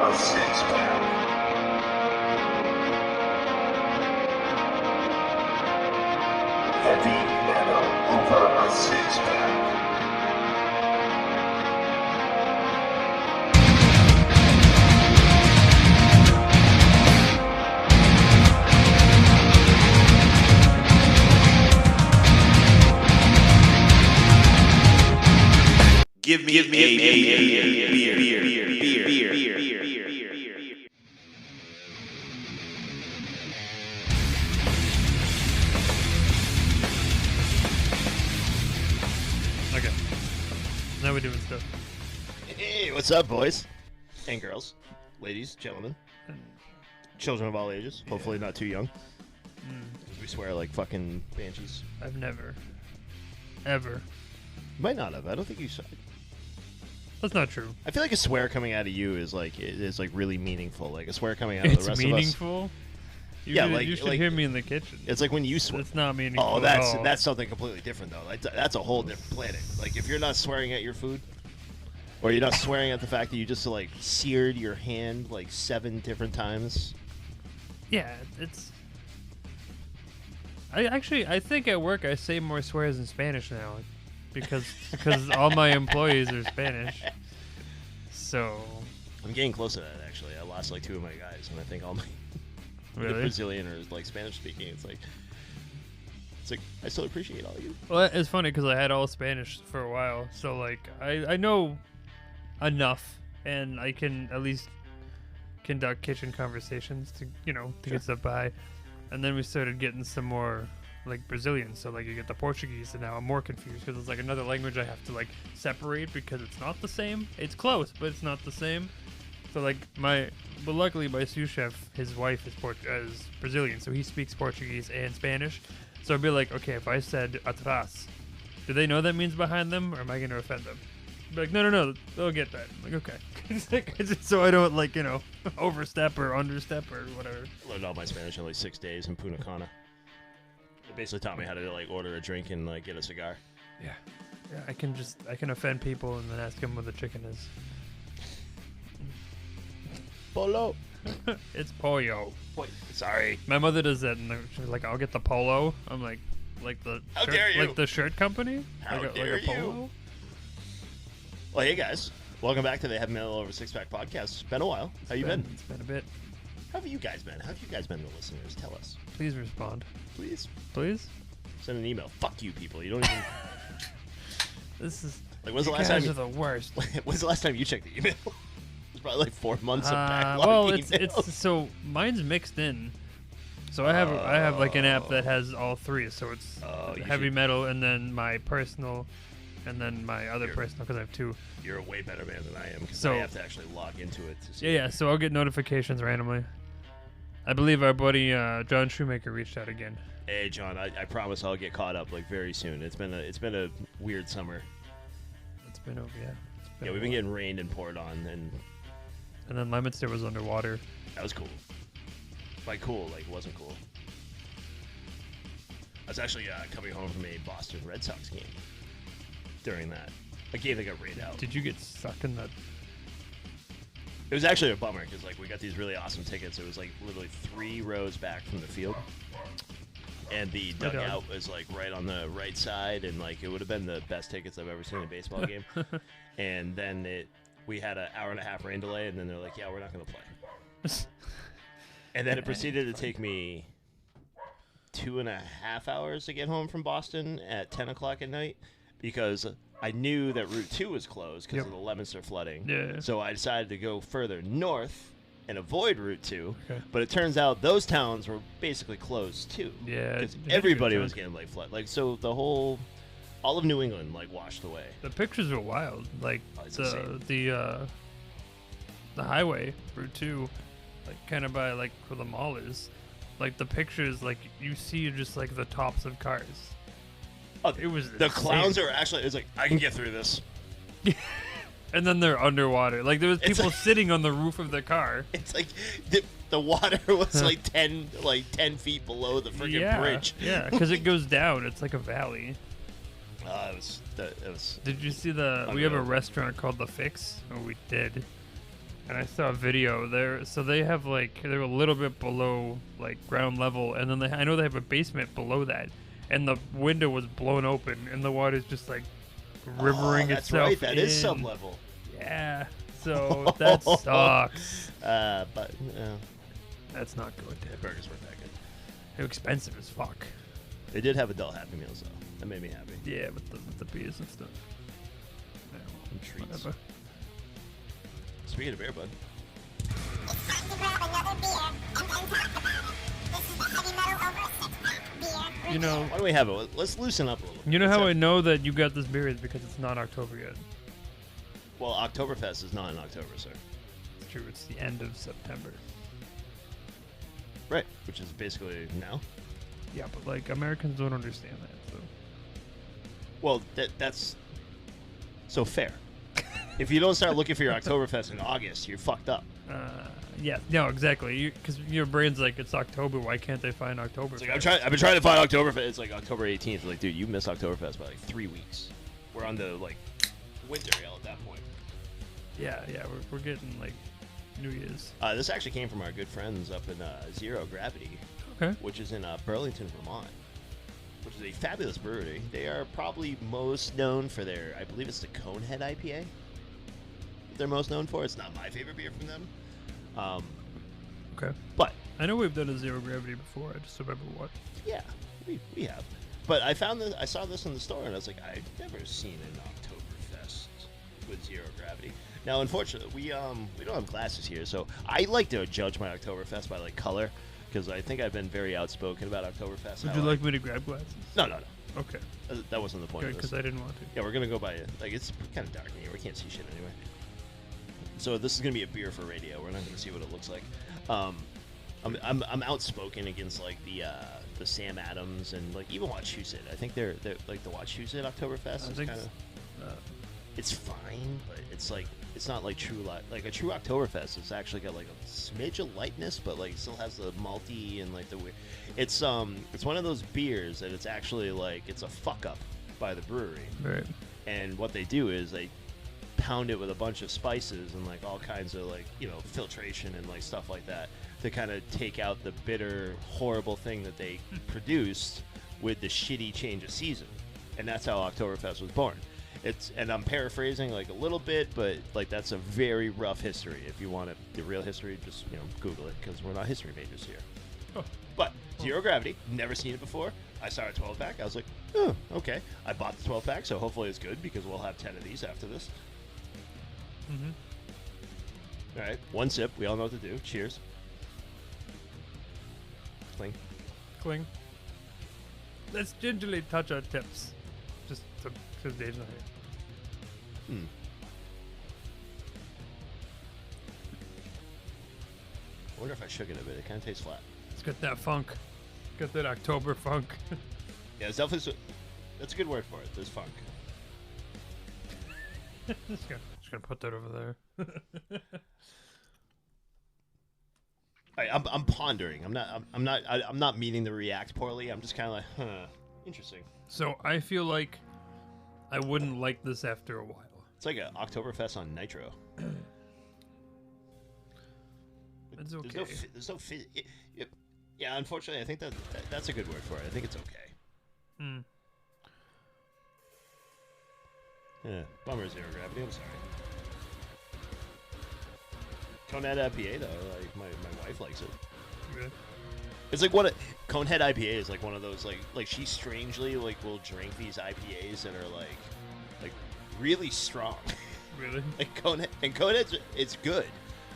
a six-pack. Heavy metal over a six-pack. Give me a beer. Okay. Now we're doing stuff. Hey, what's up, boys and girls, ladies, gentlemen, children of all ages. Hopefully not too young. We swear like fucking banshees. I've never, ever. You might not have. I don't think you said. That's not true. I feel like a swear coming out of you is like really meaningful. Like a swear coming out of the rest It's meaningful. You should hear me in the kitchen. It's like when you swear. It's not meaningful. Oh, at all. that's something completely different though. Like, that's a whole different planet. Like if you're not swearing at your food, or you're not swearing at the fact that you just like seared your hand like 7 different times. Yeah, it's. I think at work I say more swears in Spanish now, because all my employees are Spanish. So. I'm getting close to that actually. I lost like 2 of my guys, and I think all my Really? the Brazilian or like Spanish speaking. It's like I still appreciate all of you. Well, it's funny because I had all Spanish for a while, so like I know enough, and I can at least conduct kitchen conversations to get stuff by. And then we started getting some more like Brazilian, so like you get the Portuguese, and now I'm more confused because it's like another language I have to like separate because it's not the same. It's close, but it's not the same. So like but luckily my sous chef, his wife is Brazilian, so he speaks Portuguese and Spanish. So I'd be like, okay, if I said atrás, do they know that means behind them, or am I going to offend them? Be like, no, they'll get that. I'm like, okay. So I don't like, overstep or understep or whatever. I learned all my Spanish in like 6 days in Punta Cana. It basically taught me how to like order a drink and like get a cigar. Yeah, I can offend people and then ask them what the chicken is. Polo. It's pollo. Wait, sorry. My mother does that, and she's like, "I'll get the polo." I'm like the How shirt, dare you? like the shirt company. How like dare a polo? you? Well, hey guys, welcome back to the Heavy Metal Over Six Pack podcast. It's been a while. How you been? It's been a bit. How have you guys been? How have you guys been, the listeners? Tell us, Please respond. please. Please. Send an email. Fuck you, people. You don't even. This is Like, when's the you last guys time? are the worst. When's the last time you checked the email? It's probably like 4 months of backlog well, emails. it's so mine's mixed in. So I have like an app that has all three. So it's You heavy should- metal, and then my personal, and then my other personal because I have 2. You're a way better man than I am because So- I have to actually log into it to see. Yeah. So I'll get notifications randomly. I believe our buddy John Shoemaker reached out again. Hey, John, I promise I'll get caught up like very soon. It's been a weird summer. It's been over, yeah. Yeah, we've been getting rained and poured on, and And then Leominster was underwater. that was cool. Like cool, like wasn't cool. I was actually coming home from a Boston Red Sox game during that. A game that got rained out. Did you get stuck in that? It was actually a bummer because like we got these really awesome tickets. It was like literally 3 rows back from the field, and the My dog. dugout was like right on the right side, and like it would have been the best tickets I've ever seen in a baseball game. And then we had an hour and a half rain delay, and then they're like, "Yeah, we're not going to play." And then it proceeded to take me 2.5 hours to get home from Boston at 10 o'clock at night because I knew that Route 2 was closed because Yep. of the Leominster flooding. Yeah. So I decided to go further north and avoid Route 2. Okay. But it turns out those towns were basically closed too. Yeah, Because it did everybody get was drunk. getting like flood. Like so all of New England like washed away. The pictures were wild. Like Oh, it's insane. the highway Route 2, like kind of by like where the mall is. Like the pictures, like you see just like the tops of cars. Oh, It was the clowns insane. are actually. It's like I can get through this. And then they're underwater. Like there was It's people like- sitting on the roof of the car. It's like the water was like 10 feet below the freaking bridge. Yeah, because it goes down. It's like a valley. It was. Did you see we have a restaurant called The Fix? Or we did. and I saw a video there. So they have like they're a little bit below like ground level, and then I know they have a basement below that, and the window was blown open, and the water's just like rivering that's itself right. That in. is sub-level. Yeah. So that sucks. But That's not good. the burgers weren't that good. They're expensive as fuck. They did have adult Happy Meals though. That made me happy. Yeah, with the beers and stuff. Yeah, well, And treats. whatever. Speaking of beer, bud. It's time to grab another beer and then talk about it. This is the Heavy Metal Over 6-pack beer. You know, Why do we have it? Let's loosen up a little. you know Let's how I have- know that you got this beer is because it's not October yet. Well, Oktoberfest is not in October, sir. It's true. It's the end of September. Right. Which is basically now. Yeah, but like Americans don't understand that. So Well, that's so fair. If you don't start looking for your Oktoberfest in August, you're fucked up. yeah, no, exactly. Because your brain's like it's October. Why can't they find October? It's like I've been trying to find Oktoberfest. It's like October 18th. Like, dude, you missed Oktoberfest by like 3 weeks. We're on the like winter ale at that point. Yeah, we're getting like New Year's. This actually came from our good friends up in Zero Gravity, Okay. which is in Burlington, Vermont, which is a fabulous brewery. They are probably most known for their, I believe it's the Conehead IPA. They're most known for. It's not my favorite beer from them, Okay. but I know we've done a zero gravity before. I just remember what. yeah, we have. But I saw this in the store, and I was like, I've never seen an Oktoberfest with Zero Gravity. Now, unfortunately, we don't have glasses here, so I like to judge my Oktoberfest by like color, because I think I've been very outspoken about Oktoberfest. Would How you like me to grab glasses? No. Okay. That wasn't the point Good, of this. because I didn't want to. Yeah, we're gonna go by it. Like, it's kind of dark in here. We can't see shit anyway. So this is gonna be a beer for radio. We're not gonna see what it looks like. I'm outspoken against like the Sam Adams and like even Wachusett. I think they're like the Wachusett Oktoberfest I is think kind of uh, it's fine, but it's like it's not like like a true Oktoberfest. It's actually got like a smidge of lightness, but like it still has the malty and like the weird. It's one of those beers that it's actually like it's a fuck up by the brewery. right. And what they do is they pound it with a bunch of spices and like all kinds of like filtration and like stuff like that to kind of take out the bitter, horrible thing that they produced with the shitty change of season. And that's how Oktoberfest was born. And I'm paraphrasing like a little bit, but like that's a very rough history. If you want the real history, just Google it, because we're not history majors here. Oh. But Zero Gravity, never seen it before. I saw a 12-pack. I was like, oh, okay. I bought the 12-pack, so hopefully it's good because we'll have 10 of these after this. Mm-hmm. All right, one sip. We all know what to do. Cheers. Cling. Cling. Let's gingerly touch our tips. Just because Dave's not here. I wonder if I shook it a bit. It kind of tastes flat. It's got that funk. Got that October funk. Yeah, it's definitely. That's a good word for it. There's funk. just gonna put that over there. I'm pondering. I'm not meaning to react poorly. I'm just kind of like, huh, interesting. So I feel like I wouldn't like this after a while. It's like an Oktoberfest on nitro. It's okay. There's no fit. Yeah, unfortunately, I think that's a good word for it. I think it's okay. Hmm. Yeah, bummer Zero Gravity. I'm sorry. Conehead IPA though, like my wife likes it. Really? It's like Conehead IPA is like one of those like she strangely like will drink these IPAs that are like really strong. Really? Like Conehead's it's good,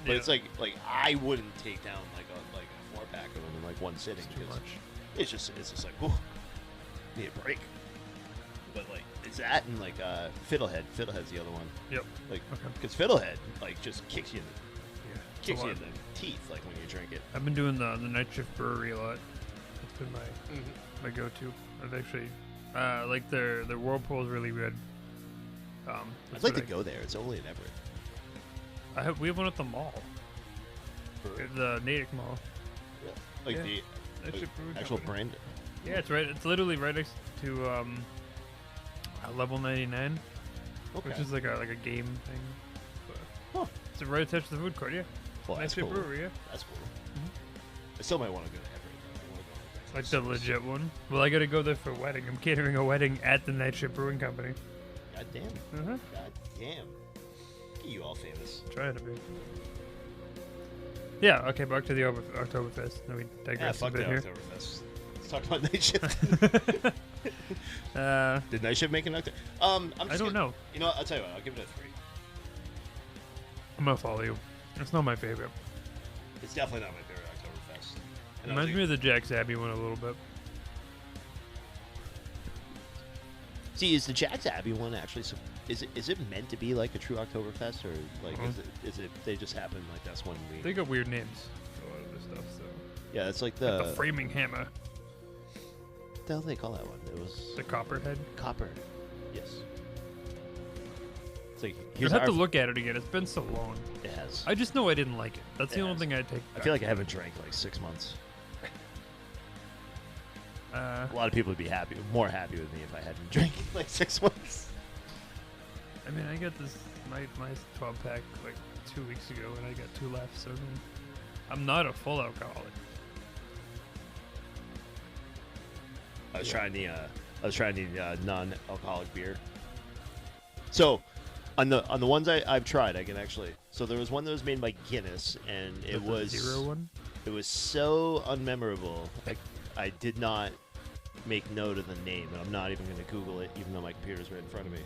but Yeah. it's like I wouldn't take down like a 4-pack of them in like one sitting. It's too because much. It's just like, whew, need a break. But like it's that and like Fiddlehead. Fiddlehead's the other one. Yep. Like Okay. because Fiddlehead like just kicks you in Yeah. kicks you in the teeth like when you drink it. I've been doing the Night Shift Brewery a lot. It's been my go-to. I've actually like their Whirlpool is really good. I'd like to go there. It's only in Everett. We have one at the mall, the Natick Mall. Yeah. Like Yeah. the Night Shift Brewery actual Company. brand. Yeah, it's right. It's literally right next to Level 99, Okay. which is like a game thing. But Huh. It's right attached to the food court, yeah. Well, Night that's Ship cool. Brewery, yeah. That's cool. I still might want to go to Everett. I wanna go Like to the Texas. legit one. Well, I gotta go there for a wedding. I'm catering a wedding at the Night Ship Brewing Company. God damn. Uh-huh. God damn. You all famous. Trying to be. Yeah, okay, back to the Oktoberfest. No, we Yeah, digressed a fuck the bit here. Oktoberfest. Let's talk about Night Shift. Did Night Shift make an Oktober? I don't know. You know what? I'll tell you what. I'll give it a 3. I'm gonna follow you. It's not my favorite. It's definitely not my favorite Oktoberfest. And Reminds me of the Jack's Abbey one a little bit. See, is the Jack's Abbey one actually? Is it meant to be like a true Oktoberfest, or like is it? They just happen like that's when we. They got weird names for a lot of this stuff, so. Yeah, it's like The the. Framing Hammer. What the hell do they call that one? It was The Copperhead. Copper. Yes. It's like I'd here's have our. to look at it again. It's been so long. It has. I just know I didn't like it. That's the It only has. thing I take. I feel like I haven't drank like 6 months. A lot of people would be more happy with me if I hadn't drank in like 6 months. I mean, I got this my 12 pack like 2 weeks ago, and I got 2 left. So I mean, I'm not a full alcoholic. I was trying the non-alcoholic beer. So, on the ones I've tried, I can actually. So there was one that was made by Guinness, and it The was 0 one. it was so unmemorable. I did not make note of the name, and I'm not even going to Google it, even though my computer's right in front of me.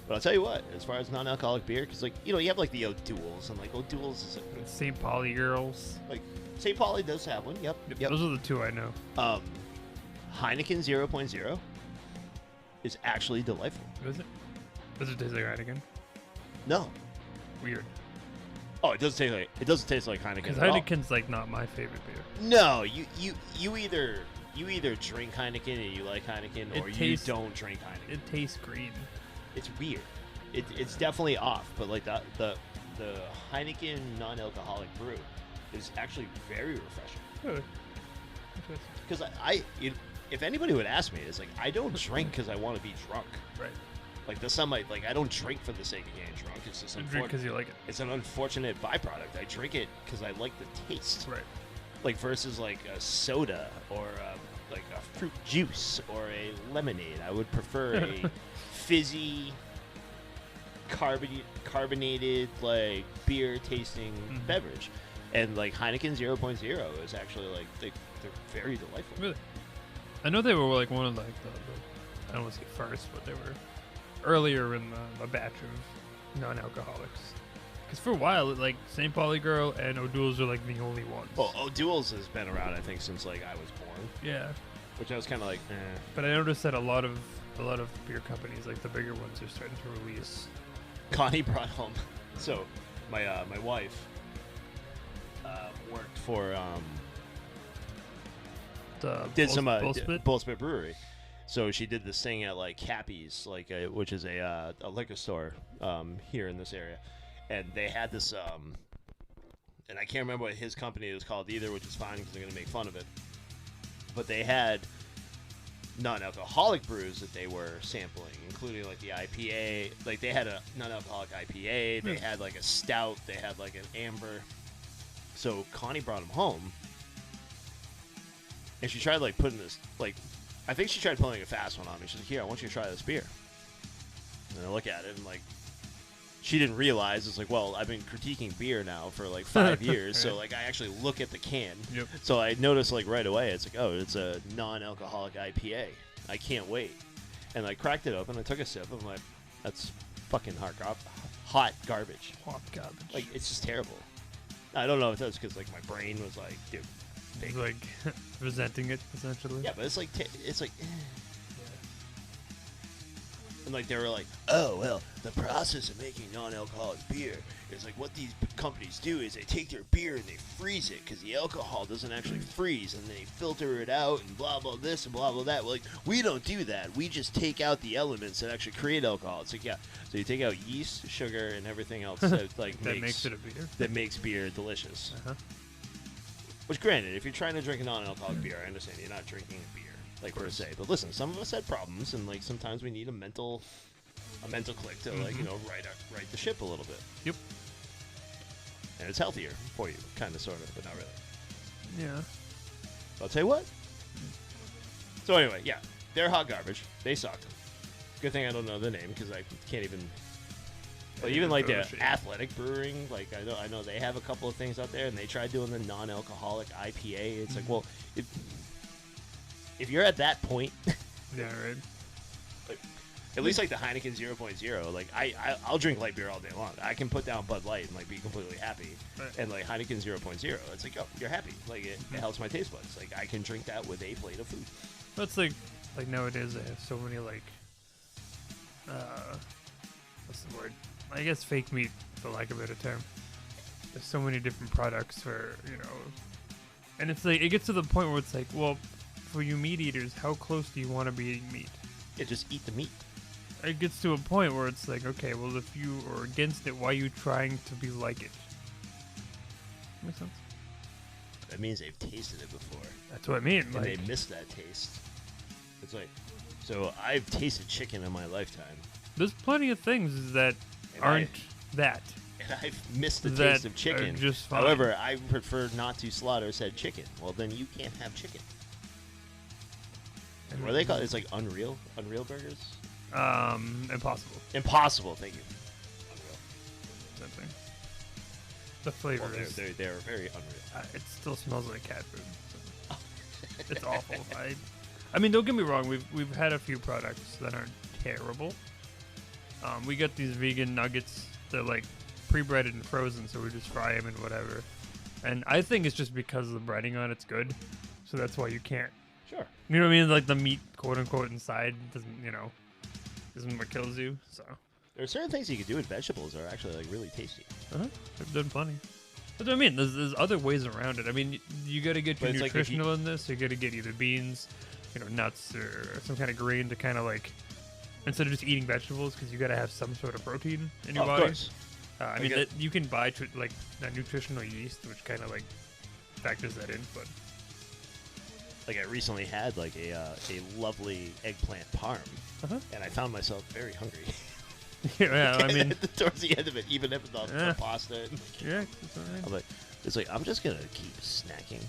But I'll tell you what, as far as non-alcoholic beer, because like you have like the O'Doul's, and like O'Doul's is St. Pauli Girls. like St. Pauli does have one. Yep. Those are the 2 I know. Heineken 0.0 is actually delightful. Is it? Does it taste like Heineken? No. Weird. Oh, it doesn't taste like Heineken. Because at all. Heineken's like not my favorite beer. No, you either drink Heineken and you like Heineken, It or you tastes- don't drink Heineken. It tastes green. It's weird. It's definitely off, but like the Heineken non-alcoholic brew is actually very refreshing. Really? Because if anybody would ask me, it's like I don't drink because I want to be drunk. Right. Like there's some like I don't drink for the sake of getting drunk. It's just You drink because you like it. it's an unfortunate byproduct. I drink it because I like the taste. Right. Like versus like a soda or like a fruit juice or a lemonade. I would prefer a fizzy, carbonated like beer tasting beverage. And like Heineken 0.0 is actually like they're very delightful. Really? I know they were like one of like the I don't want to say first, but they were earlier in the batch of non-alcoholics. Because for a while, like St. Pauli Girl and O'Doul's are like the only ones. Well, O'Doul's has been around I think since like I was born, Yeah. which I was kind of like, eh. But I noticed that a lot of beer companies, like the bigger ones, are starting to release. Connie brought home. So, my wife worked for The did some Bullspit? Bullspit Brewery. So she did this thing at like Happy's, like which is a liquor store here in this area, and they had this and I can't remember what his company was called either, which is fine because I'm gonna make fun of it. But they had non-alcoholic brews that they were sampling, including like the IPA. Like they had a non-alcoholic IPA, they had like a stout, they had like an amber. So Connie brought them home, and she tried like putting this like, I think she tried pulling a fast one on me. She's like, "Here, I want you to try this beer." And I look at it and like, she didn't realize it's like, well, I've been critiquing beer now for like 5 years, so like I actually look at the can. Yep. So I noticed like right away, it's like, oh, it's a non-alcoholic IPA. I can't wait. And I cracked it open. I took a sip. I'm like, that's fucking hot garbage. Hot garbage. Like it's just terrible. I don't know if that's because like my brain was like, dude, It's like resenting it essentially. yeah, but it's like it's like. And like they were like, oh well, the process of making non-alcoholic beer is like what these companies do is they take their beer and they freeze it because the alcohol doesn't actually freeze, and they filter it out and blah blah this and blah blah that. Well, like we don't do that. We just take out the elements that actually create alcohol. It's like yeah, so you take out yeast, sugar, and everything else that like That makes it a beer. that makes beer delicious. Uh-huh. Which, granted, if you're trying to drink a non-alcoholic beer, I understand you're not drinking a beer, like per se. But listen, some of us had problems, and like sometimes we need a mental click to like right the ship a little bit. Yep. and it's healthier for you, kind of, sort of, but not really. Yeah. I'll tell you what. So anyway, yeah, they're hot garbage. They sucked. Good thing I don't know the name because I can't even. But even like the Athletic Brewing, like I know they have a couple of things out there, and they tried doing the non-alcoholic IPA. It's like, well, if you're at that point, Yeah, right. like, at least like the Heineken 0.0, like I'll drink light beer all day long. I can put down Bud Light and like be completely happy. Right. And like Heineken 0.0, it's like, oh, you're happy. Like it helps my taste buds. Like I can drink that with a plate of food. That's like nowadays they have so many like what's the word? I guess fake meat, for lack of a better term. There's so many different products for, and it's like it gets to the point where it's like, well, for you meat eaters, how close do you want to be eating meat? Yeah, just eat the meat. It gets to a point where it's like, okay, well, if you are against it, why are you trying to be like it? Makes sense. That means they've tasted it before. That's what I mean. And Like, they miss that taste. It's like, so I've tasted chicken in my lifetime, there's plenty of things that And aren't that. and I've missed the That taste of chicken. are just fine. However, I prefer not to slaughter said chicken. Well, then you can't have chicken. What do they call it? It's like Unreal Burgers? Impossible. Impossible, thank you. Unreal. Same thing. The flavor Well, is. they're very unreal. It still smells like cat food. So it's awful. I mean, don't get me wrong. We've had a few products that aren't terrible. We got these vegan nuggets. They're like pre-breaded and frozen, so we just fry them and whatever. And I think it's just because of the breading on it's good, so that's why you can't. Sure. You know what I mean? Like the meat, quote unquote, inside isn't what kills you. So There are certain things you can do with vegetables that are actually like really tasty. I've done plenty. That's what I mean. There's other ways around it. I mean, you got to get your But it's like if you- nutritional in this. You got to get either beans, nuts, or some kind of grain to kind of like, instead of just eating vegetables, because you got to have some sort of protein in your Of body. course. I mean, that you can buy like a nutritional yeast, which kind of like factors that in. But Like I recently had like a lovely eggplant parm, and I found myself very hungry. yeah, I mean, towards the end of it, even if the Yeah. pasta. yeah, that's what I mean. I'm like, it's like I'm just gonna keep snacking.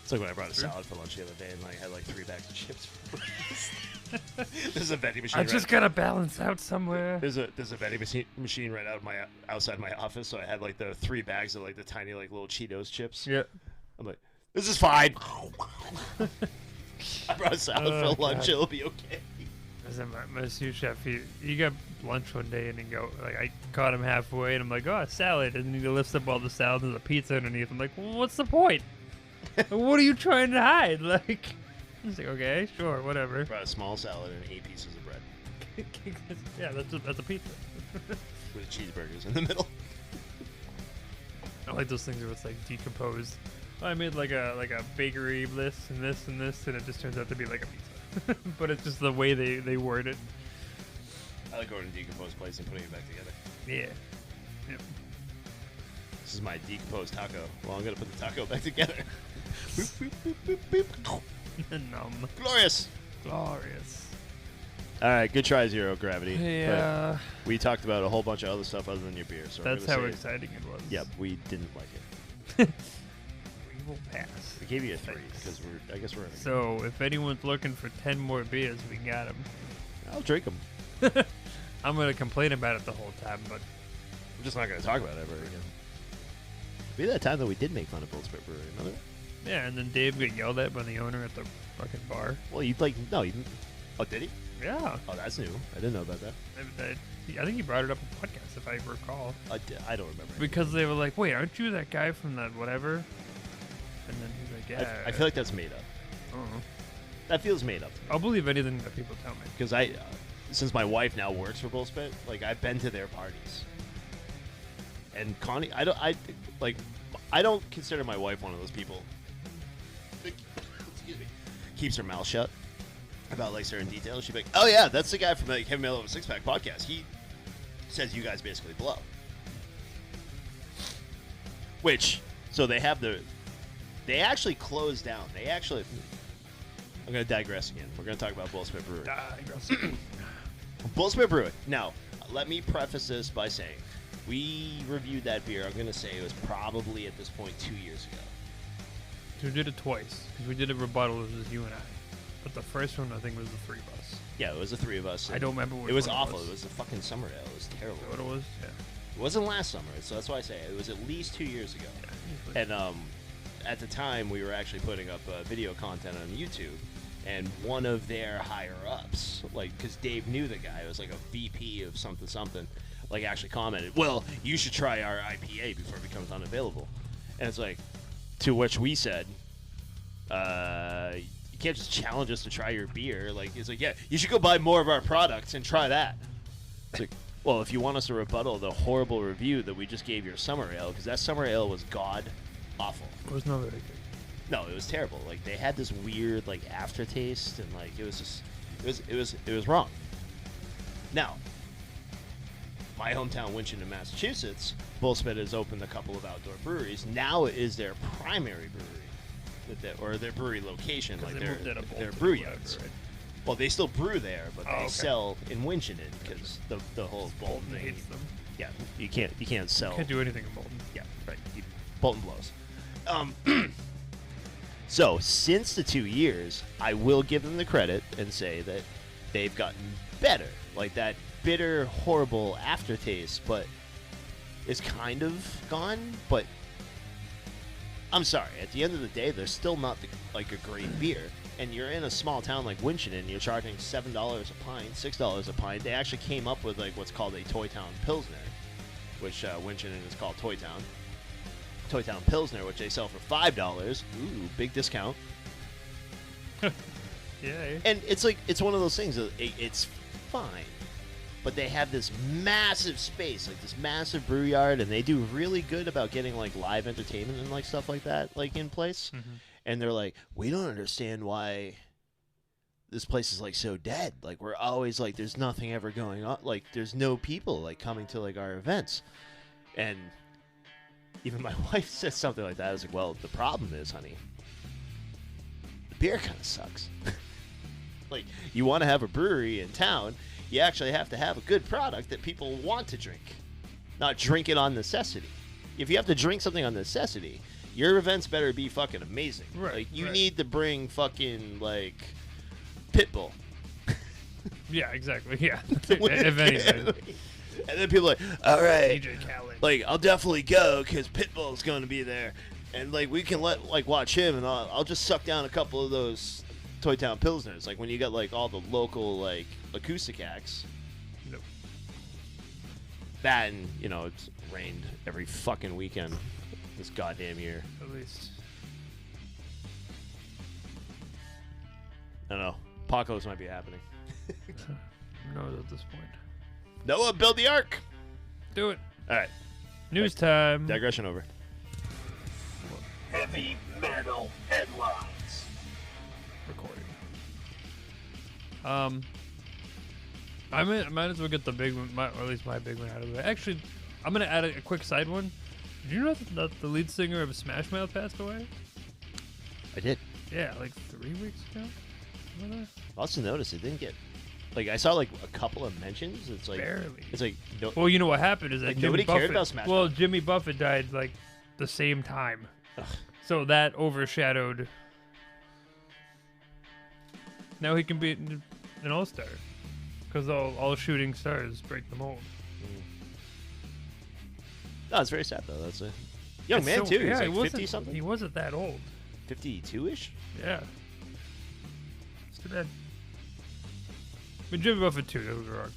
It's like when I brought a salad for lunch the other day, and I had like 3 bags of chips for breakfast. There's a vending machine. I just gotta balance out somewhere. There's a vending machine right outside my office, so I had like the 3 bags of like the tiny like little Cheetos chips. Yeah. I'm like, this is fine. I brought a salad Oh, for lunch. God. It'll be okay. Listen, my sous chef, he got lunch one day and I caught him halfway and I'm like, oh, salad. And he lifts up all the salad and the pizza underneath. I'm like, well, what's the point? What are you trying to hide? Like, he's like, okay, sure, whatever. Brought a small salad and 8 pieces of bread Yeah, that's a pizza. with cheeseburgers in the middle. I like those things where it's like decomposed. I made like a bakery this and this and this, and it just turns out to be like a pizza. But it's just the way they word it. I like going to decomposed place and putting it back together. Yeah. Yep. This is my decomposed taco. Well, I'm gonna put the taco back together. Boop, boop, boop, boop, boop. Numb. Glorious. Glorious. All right, good try, Zero Gravity. Yeah. But we talked about a whole bunch of other stuff other than your beer. So That's I'm how gonna say, exciting it was. Yep, we didn't like it. We will pass. We gave you a 3 Thanks. because I guess we're in a So if anyone's looking for 10 more beers, we got them. I'll drink them. I'm gonna complain about it the whole time, but I'm just not gonna talk about it ever again. Be that time that we did make fun of Bull Spit Brewery. Remember? yeah. And then Dave got yelled at by the owner at the fucking bar. Well, you like no, you. Oh, did he? Yeah. Oh, that's new. I didn't know about that. I think he brought it up in the podcast, if I recall. I don't remember. Because they were like, wait, aren't you that guy from that whatever? And then he's like, yeah. I feel like that's made up. I don't know. That feels made up. I'll believe anything that people tell me. Because since my wife now works for Bull Spit, like I've been to their parties. And Connie, I don't consider my wife one of those people. Excuse me. Keeps her mouth shut about like certain details. She'd be like, "Oh yeah, that's the guy from the Kevin Miller of a Six Pack podcast. He says you guys basically blow." Which, so they actually closed down. I'm going to digress again. We're going to talk about Bull Spit Brewery. Bull Spit Brewery. Now, let me preface this by saying We reviewed that beer. I'm gonna say it was probably at this point 2 years ago. So we did it twice because we did a rebuttal. It was just you and I, but the first one I think was the three of us. Yeah, it was the three of us. I don't remember what It was one awful. It It was a fucking summer ale. It was terrible. Is that what it was? Yeah. It wasn't last summer, so that's why I say it was at least 2 years ago. Yeah, And at the time, we were actually putting up video content on YouTube, and one of their higher ups, like, because Dave knew the guy, it was like a VP of something, like, actually commented, "Well, you should try our IPA before it becomes unavailable." And it's like, to which we said, "You can't just challenge us to try your beer." Like, it's like, yeah, you should go buy more of our products and try that. It's like, well, if you want us to rebuttal the horrible review that we just gave your summer ale, because that summer ale was god awful. It was not very good. No, it was terrible. Like, they had this weird like aftertaste, and like it was just it was wrong. Now, my hometown, Winchendon, Massachusetts, Bullspit has opened a couple of outdoor breweries. Now it is their primary brewery, or their brewery location, like They moved out of their Bolton brew or whatever, yards. right? Well, they still brew there, but they okay. sell in Winchendon because the whole Bolton thing. hates them. Yeah, you can't sell. Can't do anything in Bolton. Yeah, right. Bolton blows. So, since the 2 years, I will give them the credit and say that they've gotten better. Like, that bitter, horrible aftertaste, but is kind of gone. But I'm sorry. At the end of the day, they're still not like a great beer. And you're in a small town like Winchendon, you're charging $7 a pint, $6 a pint. They actually came up with like what's called a Toy Town Pilsner, which Winchendon is called Toy Town. Toy Town Pilsner, which they sell for $5. Ooh, big discount. Yeah. And it's like, it's one of those things that it's fine, but they have this massive space, like this massive brew yard, and they do really good about getting like live entertainment and like stuff like that like in place. Mm-hmm. And they're like, we don't understand why this place is like so dead. Like, we're always like, there's nothing ever going on. Like, there's no people like coming to like our events. And even my wife said something like that. I was like, well, the problem is, honey, the beer kind of sucks. Like, you want to have a brewery in town, you actually have to have a good product that people want to drink, not drink it on necessity. If you have to drink something on necessity, your events better be fucking amazing. Right, Like, you right. need to bring fucking, like, Pitbull. Yeah, exactly. Yeah. If anything. And then people are like, all right, DJ Khaled. like, I'll definitely go because Pitbull's going to be there. And, like, we can watch him, and I'll just suck down a couple of those Toy Town Pilsners. Like, when you got, like, all the local, like, acoustic acts. Nope. That, and, you know, it's rained every fucking weekend this goddamn year. At least. I don't know. Apocalypse might be happening. Who knows at this point? Noah, build the ark. Do it. All right. News time. Digression over. Heavy metal headlines. Recording. I might as well get the big one, or at least my big one out of the way. Actually, I'm gonna add a quick side one. Did you know that the lead singer of Smash Mouth passed away? I did. Yeah, like 3 weeks ago. Something like that? I also noticed it didn't get. Like, I saw, like, a couple of mentions. It's like. Barely. It's like. No, Well, you know what happened is that Like, Jimmy nobody cared Buffett, about Smash Well, Mouth. Jimmy Buffett died like the same time, Ugh. so that overshadowed. Now he can be an all-star because all shooting stars break the mold. No, it's very sad, though. That's a young It's man, so- too. He's Yeah, like he wasn't. 50 something. He wasn't that old. 52-ish? Yeah. It's too bad. I mean, Jimmy Buffett too. Don't get me wrong.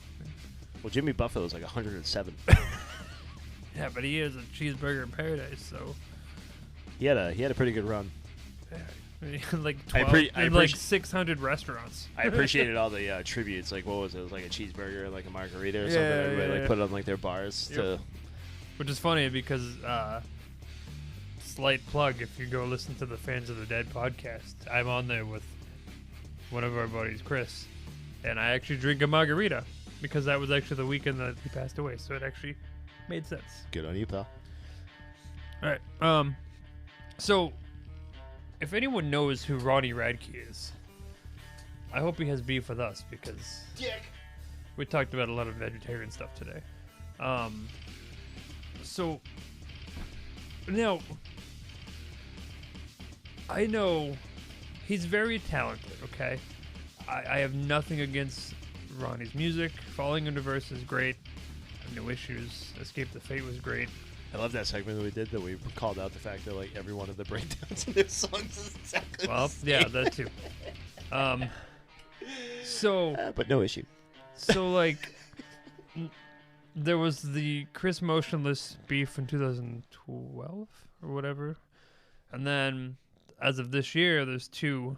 Well, Jimmy Buffett was like 107. Yeah, but he is a cheeseburger in paradise, so He had a pretty good run. yeah. I mean, like I 12, appre- I and like appreci- 600 restaurants. I appreciated all the tributes. Like, what was it? It was like a cheeseburger, like a margarita or something. Yeah, Everybody yeah, like put it on like their bars Yep. to. Which is funny because slight plug, if you go listen to the Fans of the Dead podcast, I'm on there with one of our buddies, Chris, and I actually drink a margarita because that was actually the weekend that he passed away, so it actually made sense. Good on you, pal. All right. So if anyone knows who Ronnie Radke is, I hope he has beef with us because Dick. we talked about a lot of vegetarian stuff today. So now I know he's very talented. Okay, I have nothing against Ronnie's music. Falling in Reverse is great. I have no issues. Escape the Fate was great. I love that segment that we did that we called out the fact that like every one of the breakdowns in their songs is exactly Well, the same. yeah, that too. But no issue. So like, there was the Chris Motionless beef in 2012 or whatever, and then as of this year, there's two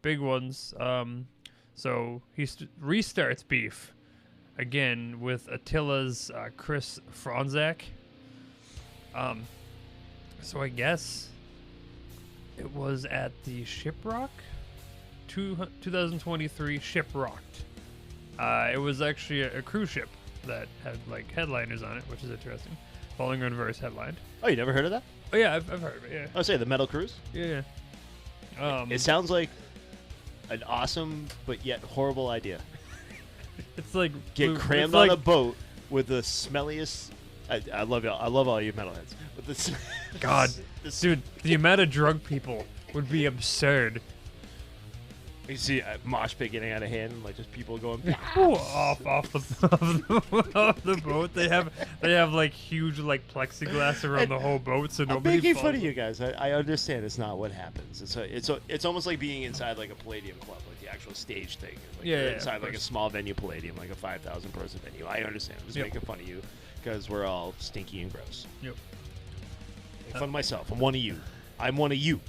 big ones. So he restarts beef again with Attila's Chris Franzak. So I guess it was at the Shiprock 2023 Shiprocked. It was actually a cruise ship that had like headliners on it, which is interesting. Falling in Reverse headlined. Oh, you never heard of that? Oh yeah, I've heard of it. Yeah. Oh, say the Metal Cruise. Yeah. It sounds like an awesome but yet horrible idea. It's like Get crammed on a boat with the smelliest. I love y'all. I love all you metalheads. But this, God, dude, the amount of drunk people would be absurd. you see a mosh pit getting out of hand, and like just people going. Ooh, off the boat. They have like huge like plexiglass around the whole boat, so I'm nobody. making falls. fun of you guys. I understand it's not what happens. It's almost like being inside like a Palladium club, like the actual stage thing. Like Yeah, you're yeah, inside of like a course. small venue Palladium, like a 5,000 person venue. I understand. I'm just Yep. making fun of you because we're all stinky and gross. Yep. Make fun of myself. I'm one of you. I'm one of you.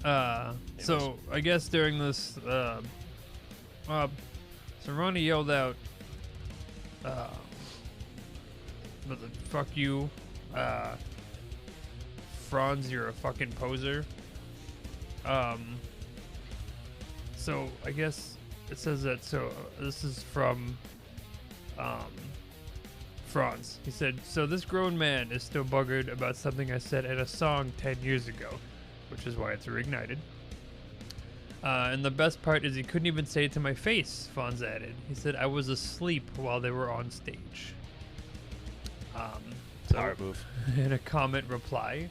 So I guess during this, so Ronnie yelled out, "Fuck you, Franz, you're a fucking poser." So I guess it says that. So this is from, Franz. He said, "So this grown man is still buggered about something I said in a song 10 years ago, which is why it's reignited. And the best part is he couldn't even say it to my face," Franz added. He said, "I was asleep while they were on stage." Power move. In a comment reply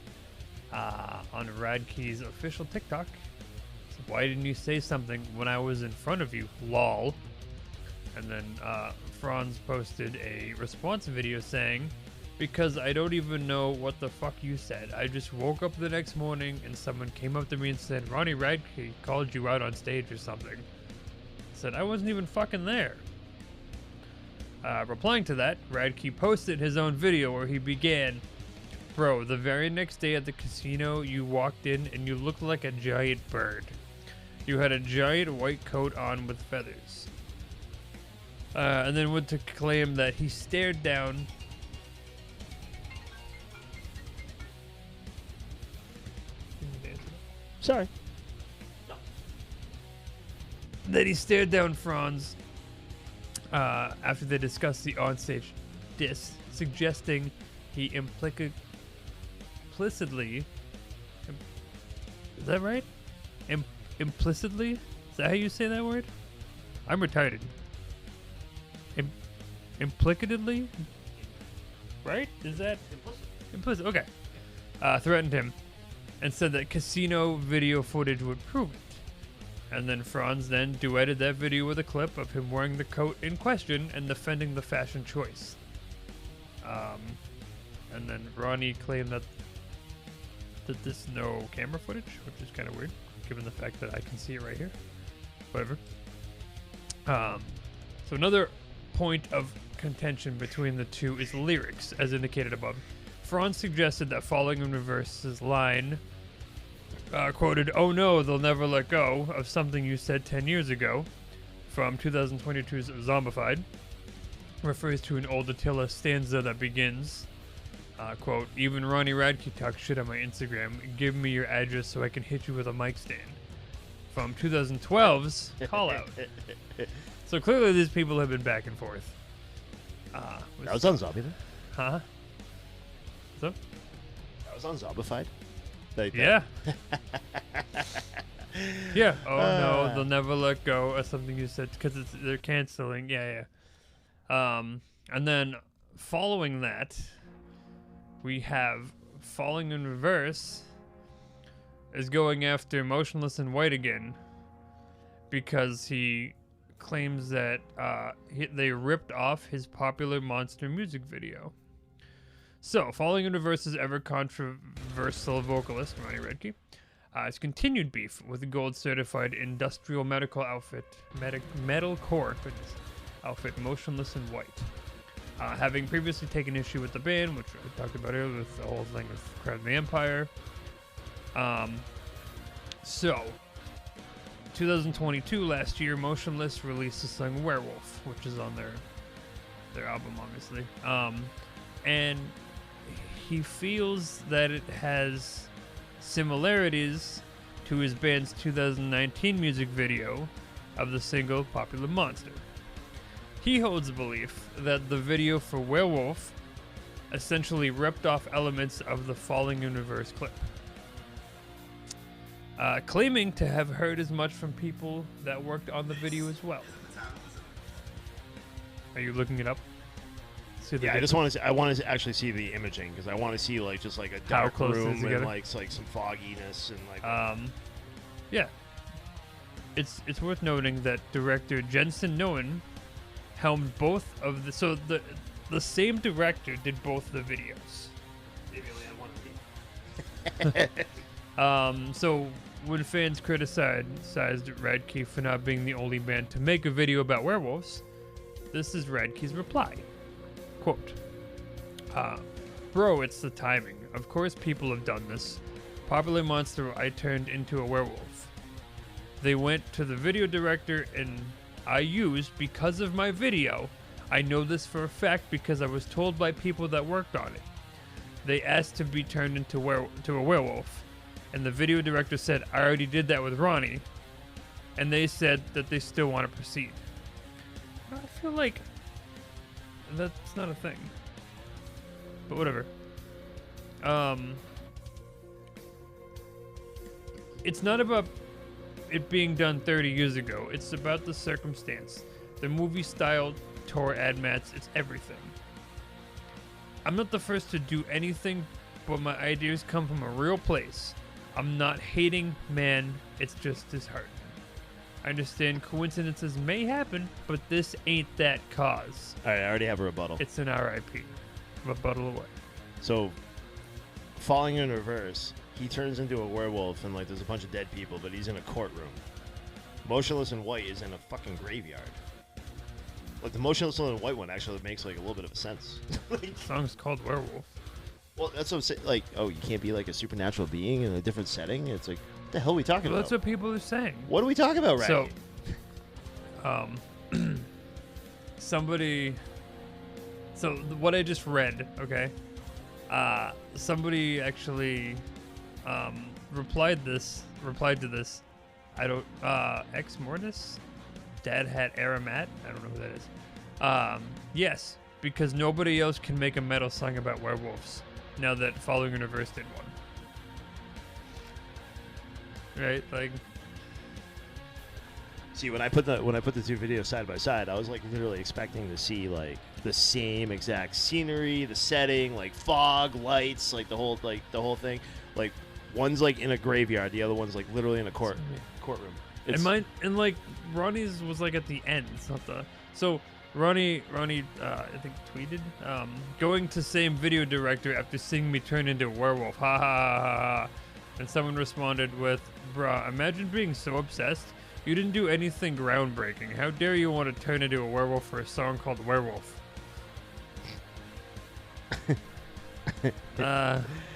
on Radkey's official TikTok, said, "Why didn't you say something when I was in front of you? Lol." And then Franz posted a response video saying, "Because I don't even know what the fuck you said. I just woke up the next morning and someone came up to me and said, Ronnie Radke called you out on stage or something." Said, "I wasn't even fucking there." Replying to that, Radke posted his own video where he began, "Bro, the very next day at the casino, you walked in and you looked like a giant bird. You had a giant white coat on with feathers." And then went to claim that he stared down Sorry. that he stared down Franz after they discussed the onstage diss, suggesting he implicitly, is that right? Implicitly? Is that how you say that word? I'm retarded. Implicitly? Right? Is that implicit? Okay. Threatened him and said that casino video footage would prove it. And then Franz then duetted that video with a clip of him wearing the coat in question and defending the fashion choice. And then Ronnie claimed that there's no camera footage, which is kind of weird, given the fact that I can see it right here. Whatever. So another point of contention between the two is lyrics, as indicated above. Franz suggested that Falling in Reverse's line, quoted, "Oh no, they'll never let go of something you said 10 years ago," from 2022's Zombified, refers to an old Attila stanza that begins, quote, "Even Ronnie Radke talks shit on my Instagram. Give me your address so I can hit you with a mic stand," from 2012's Call Out. So clearly these people have been back and forth. That was on Zombie, then? Huh? So? That was on Zombified? Yeah. Yeah. Oh no, they'll never let go of something you said because they're canceling. Yeah. And then following that, we have Falling in Reverse is going after Motionless in White again because he claims that they ripped off his popular Monster music video. So, Falling in Reverse's ever-controversial vocalist, Ronnie Radke, has continued beef with the gold-certified industrial medical outfit, metalcore outfit, Motionless in White. Having previously taken issue with the band, which I talked about earlier with the whole thing of Crown of the Empire. So, 2022, last year, Motionless released the song Werewolf, which is on their album, obviously. And he feels that it has similarities to his band's 2019 music video of the single Popular Monster. He holds the belief that the video for Werewolf essentially ripped off elements of the Falling in Reverse clip. Claiming to have heard as much from people that worked on the video as well. Are you looking it up? Yeah, I just want to. I want to actually see the imaging because I want to see like just like a dark room and like some fogginess and like. Yeah. It's worth noting that director Jensen Noen helmed both of the. So the same director did both the videos. Maybe only had one of these. So when fans criticized Radke for not being the only band to make a video about werewolves, this is Radke's reply. Quote, bro, it's the timing. Of course people have done this. Popular Monster I turned into a werewolf. They went to the video director and I used because of my video. I know this for a fact because I was told by people that worked on it. They asked to be turned into a werewolf. And the video director said, I already did that with Ronnie. And they said that they still want to proceed. I feel like that's not a thing. But whatever. It's not about it being done 30 years ago. It's about the circumstance. The movie style, tour ad mats, it's everything. I'm not the first to do anything, but my ideas come from a real place. I'm not hating, man. It's just disheartening. I understand coincidences may happen, but this ain't that cause. All right, I already have a rebuttal. It's an RIP. Rebuttal away. So, Falling in Reverse, he turns into a werewolf and like there's a bunch of dead people, but he's in a courtroom. Motionless in White is in a fucking graveyard. Like the Motionless in White one actually makes like a little bit of a sense. The song's called Werewolf. Well, that's what I'm saying. Like, oh, you can't be like a supernatural being in a different setting. It's like, what the hell are we talking Well, about? that's what people are saying. What are we talking about, right? So, somebody. So what I just read, okay? Somebody actually replied to this. I don't. Ex Mortis, Dad had Aramat. I don't know who that is. Yes, because nobody else can make a metal song about werewolves. Now that Falling in Reverse did one. Right, like. See, when I put the two videos side by side, I was like literally expecting to see like the same exact scenery, the setting, like fog, lights, like the whole thing. Like one's like in a graveyard, the other one's like literally in a courtroom. And like Ronnie's was like at the end. It's not the so Ronnie I think tweeted going to same video director after seeing me turn into a werewolf. Ha ha ha ha ha. And someone responded with, "Bruh, imagine being so obsessed. You didn't do anything groundbreaking. How dare you want to turn into a werewolf for a song called Werewolf?"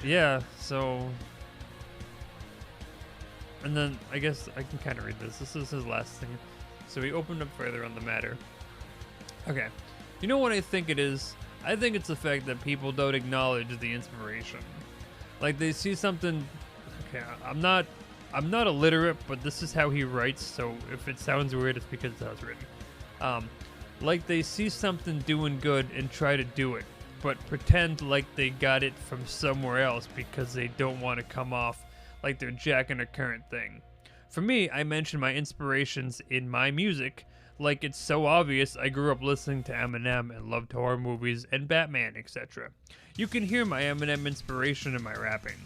Yeah, so. And then I guess I can kind of read this. This is his last thing. So he opened up further on the matter. Okay. You know what I think it is? I think it's the fact that people don't acknowledge the inspiration. Like they see something. Okay, I'm not illiterate, but this is how he writes, so if it sounds weird, it's because it's how it's written. Like they see something doing good and try to do it, but pretend like they got it from somewhere else because they don't want to come off like they're jacking a current thing. For me, I mention my inspirations in my music, Like it's so obvious I grew up listening to Eminem and loved horror movies and Batman, etc. You can hear my Eminem inspiration in my rapping.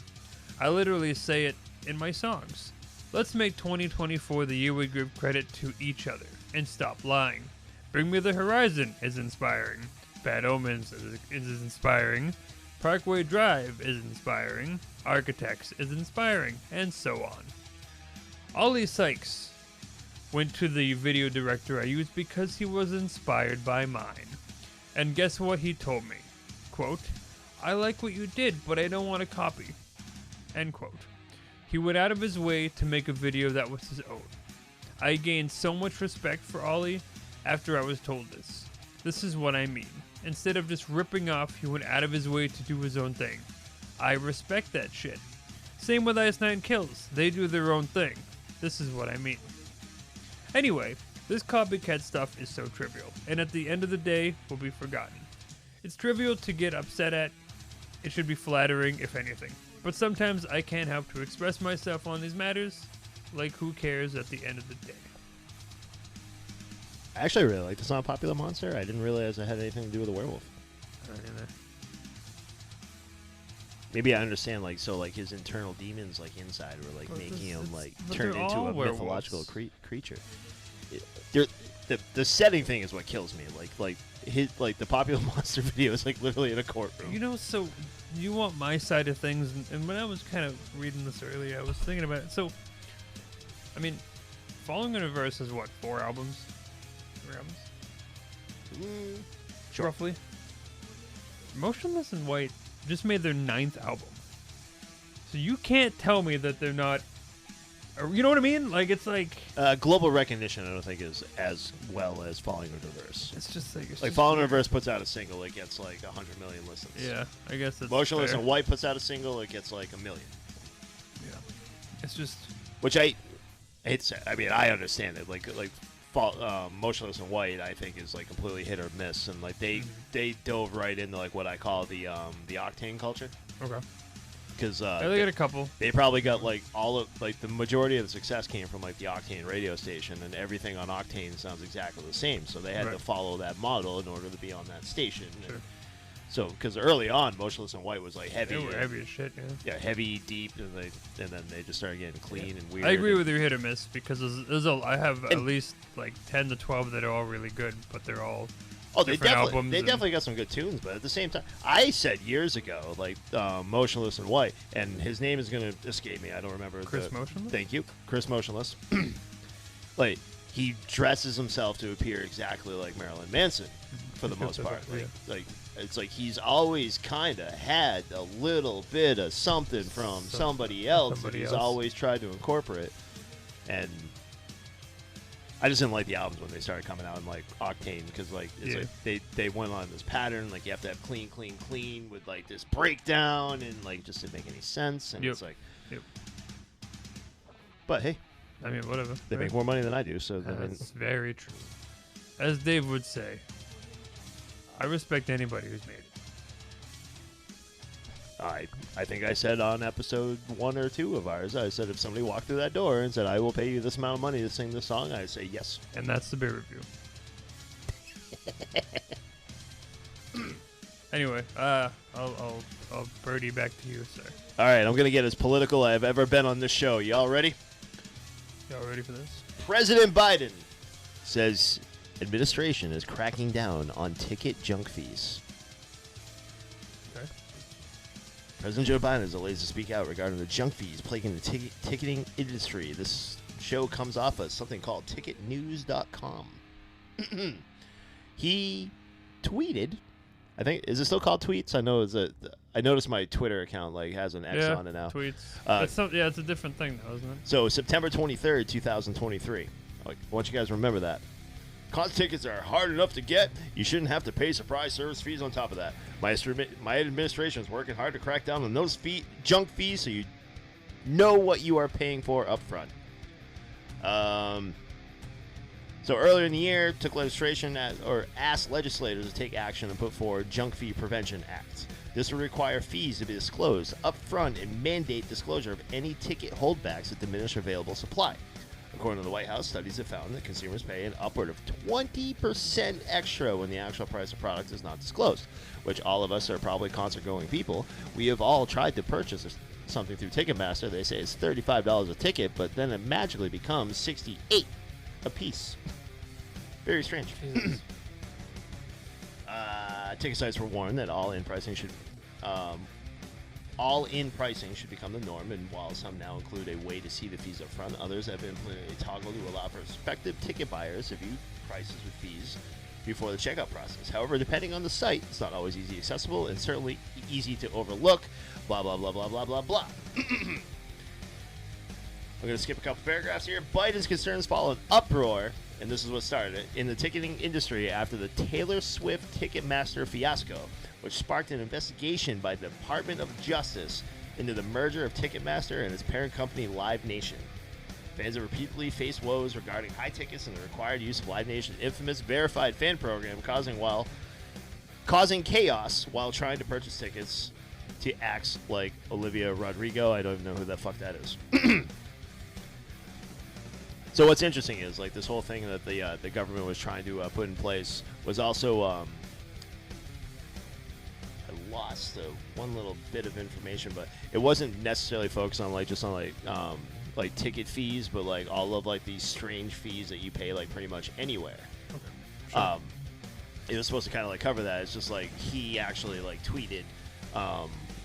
I literally say it in my songs. Let's make 2024 the year we give credit to each other and stop lying. Bring Me the Horizon is inspiring. Bad Omens is inspiring. Parkway Drive is inspiring. Architects is inspiring, and so on. Ollie Sykes went to the video director I used because he was inspired by mine. And guess what he told me? Quote, I like what you did, but I don't want to copy. End quote. He went out of his way to make a video that was his own. I gained so much respect for Ollie after I was told this. This is what I mean. Instead of just ripping off, he went out of his way to do his own thing. I respect that shit. Same with Ice Nine Kills. They do their own thing. This is what I mean. Anyway, this copycat stuff is so trivial, and at the end of the day, will be forgotten. It's trivial to get upset at. It should be flattering, if anything. But sometimes I can't help to express myself on these matters. Like, who cares at the end of the day? I actually really like the song Popular Monster. I didn't realize it had anything to do with a werewolf. I don't know. Maybe I understand, like, so, like, his internal demons, like, inside were, like, making him, like, but turned they're into all a werewolves. mythological creature. The setting thing is what kills me. The Popular Monster video is, like, literally in a courtroom. You know, so you want my side of things, and when I was kind of reading this earlier, I was thinking about it. So, I mean, Falling in Reverse is what, 4 albums? 3 albums? Sure. Roughly. Motionless in White just made their 9th album. So you can't tell me that they're not... Or, you know what I mean? Like, it's like... Global recognition, I don't think, is as well as Falling in Reverse. It's just like... It's Like, just Falling in weird. Reverse puts out a single, it gets, like, 100 million listens. Yeah, I guess that's Motionless fair. in White puts out a single, it gets, like, 1 million. Yeah. It's just... Which I hate to say. I mean, I understand it. Motionless in White, I think, is like completely hit or miss, and like they dove right into like what I call the Octane culture, Okay. because Yeah, they got a couple. they probably got like all of like the majority of the success came from like the Octane radio station, and everything on Octane sounds exactly the same, so they had Right. to follow that model in order to be on that station. Sure. And so, because early on, Motionless in White was like heavy, They were heavy as shit, yeah. yeah, heavy, deep, and then they just started getting clean and weird. I agree and- with your hit or miss because I have at least like 10 to 12 that are all really good, but they're all Oh, they different definitely, albums they and- definitely got some good tunes, but at the same time, I said years ago, like Motionless in White, and his name is going to escape me. I don't remember. Chris Motionless? Thank you, Chris Motionless. Like he dresses himself to appear exactly like Marilyn Manson, for the most part. Like it's like he's always kind of had a little bit of something from somebody else that he's always tried to incorporate, and I just didn't like the albums when they started coming out in like Octane, because like it's like they went on this pattern, like you have to have clean with like this breakdown, and like just didn't make any sense, and it's like but hey, I mean, whatever. they right? make more money than I do, so That's very true. As Dave would say, I respect anybody who's made it. I think I said on episode 1 or 2 of ours, I said if somebody walked through that door and said, I will pay you this amount of money to sing this song, I'd say yes. And that's the beer review. Anyway, I'll birdie back to you, sir. All right, I'm going to get as political as I've ever been on this show. Y'all ready? Y'all ready for this? President Biden says administration is cracking down on ticket junk fees. Okay. President Joe Biden is the latest to speak out regarding the junk fees plaguing the ticketing industry. This show comes off of something called ticketnews.com. He tweeted, I think, is it still called tweets? I noticed my Twitter account like has an X on it now. Tweets. It's a different thing though, isn't it? So September 23rd, 2023. Like, I want you guys to remember that. Concert tickets are hard enough to get. You shouldn't have to pay surprise service fees on top of that. My administration is working hard to crack down on those junk fees, so you know what you are paying for up front. So earlier in the year, took legislation asked legislators to take action and put forward Junk Fee Prevention Act. This will require fees to be disclosed up front and mandate disclosure of any ticket holdbacks that diminish available supply. According to the White House, studies have found that consumers pay an upward of 20% extra when the actual price of product is not disclosed, which all of us are probably concert-going people. We have all tried to purchase something through Ticketmaster. They say it's $35 a ticket, but then it magically becomes $68 a piece. Very strange. Ticket sites were warned that all-in pricing should become the norm, and while some now include a way to see the fees up front, others have implemented a toggle to allow prospective ticket buyers to view prices with fees before the checkout process. However, depending on the site, it's not always easy accessible and certainly easy to overlook. Blah, blah, blah, blah, blah, blah, blah. I'm going to skip a couple paragraphs here. Biden's concerns followed uproar, and this is what started it, in the ticketing industry after the Taylor Swift Ticketmaster fiasco, which sparked an investigation by the Department of Justice into the merger of Ticketmaster and its parent company Live Nation. Fans have repeatedly faced woes regarding high tickets and the required use of Live Nation's infamous verified fan program, causing chaos while trying to purchase tickets to acts like Olivia Rodrigo. I don't even know who the fuck that is. So what's interesting is, like, this whole thing that the government was trying to put in place was also I lost one little bit of information, but it wasn't necessarily focused on like ticket fees, but like all of like these strange fees that you pay like pretty much anywhere. Okay. Sure. It was supposed to kind of like cover that. It's just like he actually like tweeted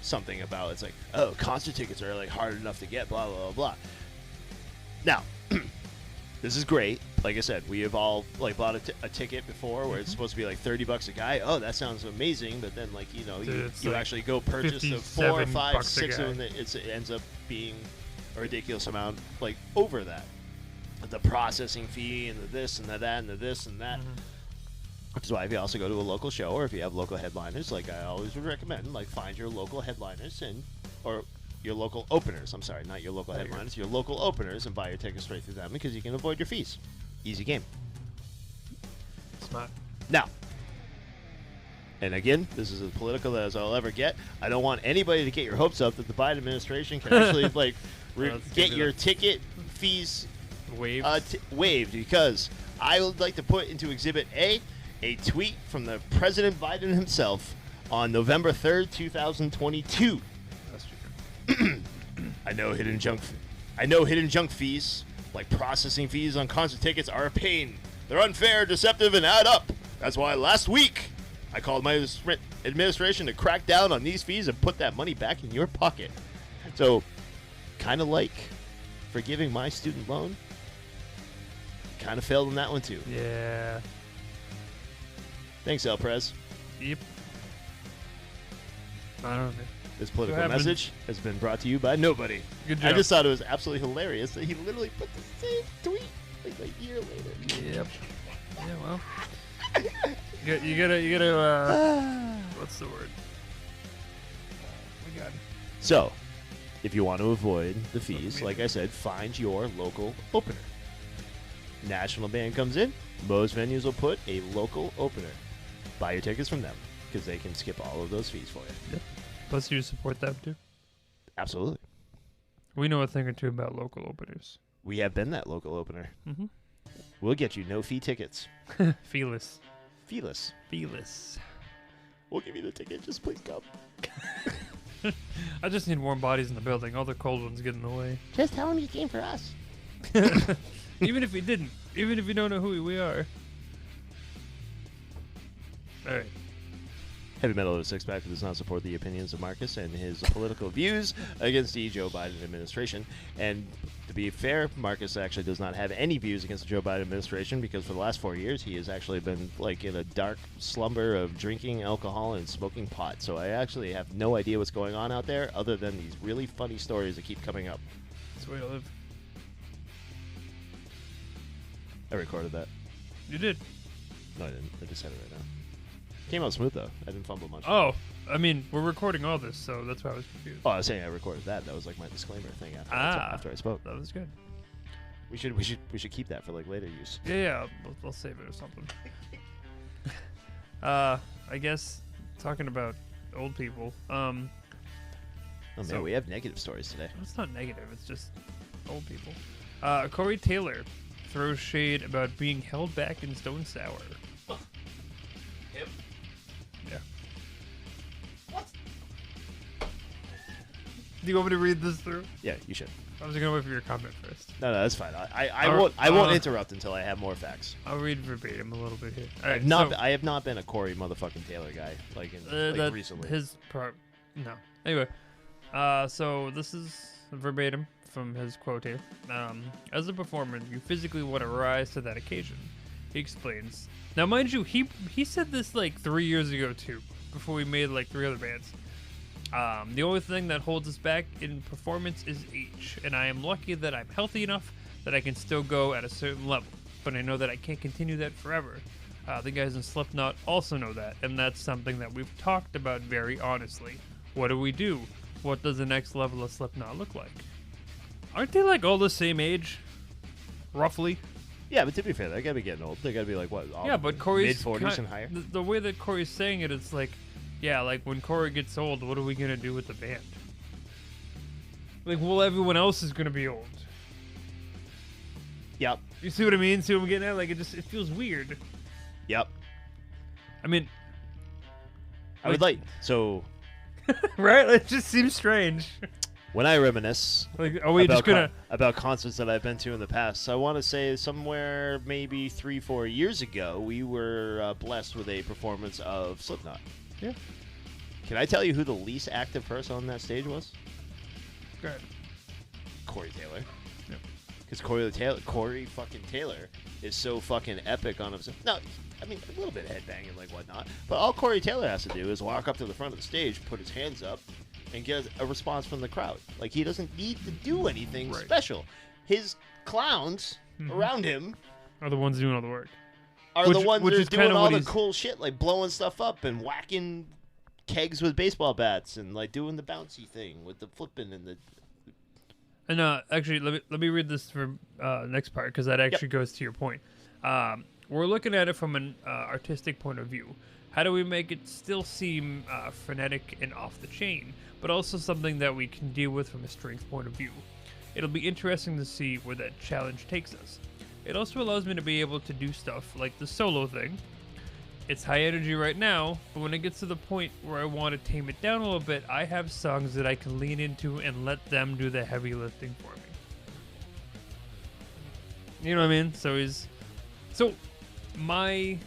something about, it's like, oh, concert tickets are like hard enough to get, blah blah blah blah. Now. This is great. Like I said, we have all like bought a ticket before where it's supposed to be like $30 a guy. Oh, that sounds amazing. But then, like, you know, you like actually go purchase the 4, 5, 6 of them. It ends up being a ridiculous amount, like over that. The processing fee and the this and the that and the this and that. Which is why if you also go to a local show, or if you have local headliners, like I always would recommend, like find your local headliners or your local openers. I'm sorry, not your local headliners, your local openers, and buy your tickets straight through them because you can avoid your fees. Easy game. Smart. Now, and again, this is as political as I'll ever get. I don't want anybody to get your hopes up that the Biden administration can actually like get your ticket fees waived, because I would like to put into Exhibit A tweet from the President Biden himself on November 3rd, 2022. I know hidden junk fees, like processing fees on concert tickets, are a pain. They're unfair, deceptive, and add up. That's why last week I called my administration to crack down on these fees and put that money back in your pocket. So, kind of like forgiving my student loan, kind of failed on that one too. Yeah. Thanks, El Prez. Yep. I don't know. This political message has been brought to you by nobody. Good job. I just thought it was absolutely hilarious that he literally put the same tweet like a year later. Yep. Yeah, well. You gotta, what's the word? We got it. So, if you want to avoid the fees, like I said, find your local opener. National band comes in, most venues will put a local opener. Buy your tickets from them, because they can skip all of those fees for you. Yep. Plus, you support them too. Absolutely. We know a thing or two about local openers. We have been that local opener. Mm-hmm. We'll get you no fee tickets. Feeless. Feeless. We'll give you the ticket. Just please come. I just need warm bodies in the building. All the cold ones get in the way. Just tell them you came for us. Even if we didn't. Even if you don't know who we are. All right. Heavy Metal of Six Pack does not support the opinions of Markus and his political views against the Joe Biden administration. And to be fair, Markus actually does not have any views against the Joe Biden administration, because for the last 4 years he has actually been like in a dark slumber of drinking alcohol and smoking pot. So I actually have no idea what's going on out there other than these really funny stories that keep coming up. That's where I live. I recorded that. You did. No, I didn't. I just said it right now. Came out smooth though. I didn't fumble much. Oh, I mean, we're recording all this, so that's why I was confused. Oh, I was saying I recorded that. That was like my disclaimer thing after I spoke. That was good. We should keep that for like later use. Yeah. We'll save it or something. I guess talking about old people. Oh man, we have negative stories today. It's not negative. It's just old people. Corey Taylor throws shade about being held back in Stone Sour. Him? Yeah. Do you want me to read this through? Yeah, you should. I was gonna wait for your comment first. No, that's fine. I Alright, won't. I won't interrupt until I have more facts. I'll read verbatim a little bit here. All I've right, not. so, I have not been a Corey motherfucking Taylor guy that recently. No. Anyway, so this is verbatim from his quote here. As a performer, you physically want to rise to that occasion. He explains. Now, mind you, he said this like 3 years ago too, before we made like 3 other bands. The only thing that holds us back in performance is age, and I am lucky that I'm healthy enough that I can still go at a certain level, but I know that I can't continue that forever. The guys in Slipknot also know that, and that's something that we've talked about very honestly. What do we do? What does the next level of Slipknot look like? Aren't they like all the same age? Roughly? Yeah, but to be fair, they gotta be getting old. They gotta be like what? Yeah, but Corey's mid-40s and higher. The way that Corey's saying it, it's like, yeah, like when Corey gets old, what are we gonna do with the band? Like, well, everyone else is gonna be old. Yep. You see what I mean? See what I'm getting at? Like, it feels weird. Yep. I mean, I would like so. right? It just seems strange. When I reminisce Like, are we just gonna? about concerts that I've been to in the past, I want to say somewhere maybe 3-4 years ago, we were blessed with a performance of Slipknot. Yeah. Can I tell you who the least active person on that stage was? Go ahead. Corey Taylor. Yep. Because Corey fucking Taylor is so fucking epic on himself. No, I mean a little bit headbanging like whatnot, but all Corey Taylor has to do is walk up to the front of the stage, put his hands up, and get a response from the crowd. Like, he doesn't need to do anything Right. special. His clowns around him Are the ones doing all the work? are Which- the ones which that are is kinda doing all what the he's- cool shit, like blowing stuff up and whacking kegs with baseball bats and like doing the bouncy thing with the flipping and the. And actually, let me read this for next part because that actually goes to your point. We're looking at it from an artistic point of view. How do we make it still seem frenetic and off the chain, but also something that we can deal with from a strength point of view? It'll be interesting to see where that challenge takes us. It also allows me to be able to do stuff like the solo thing. It's high energy right now, but when it gets to the point where I want to tame it down a little bit, I have songs that I can lean into and let them do the heavy lifting for me. You know what I mean? So my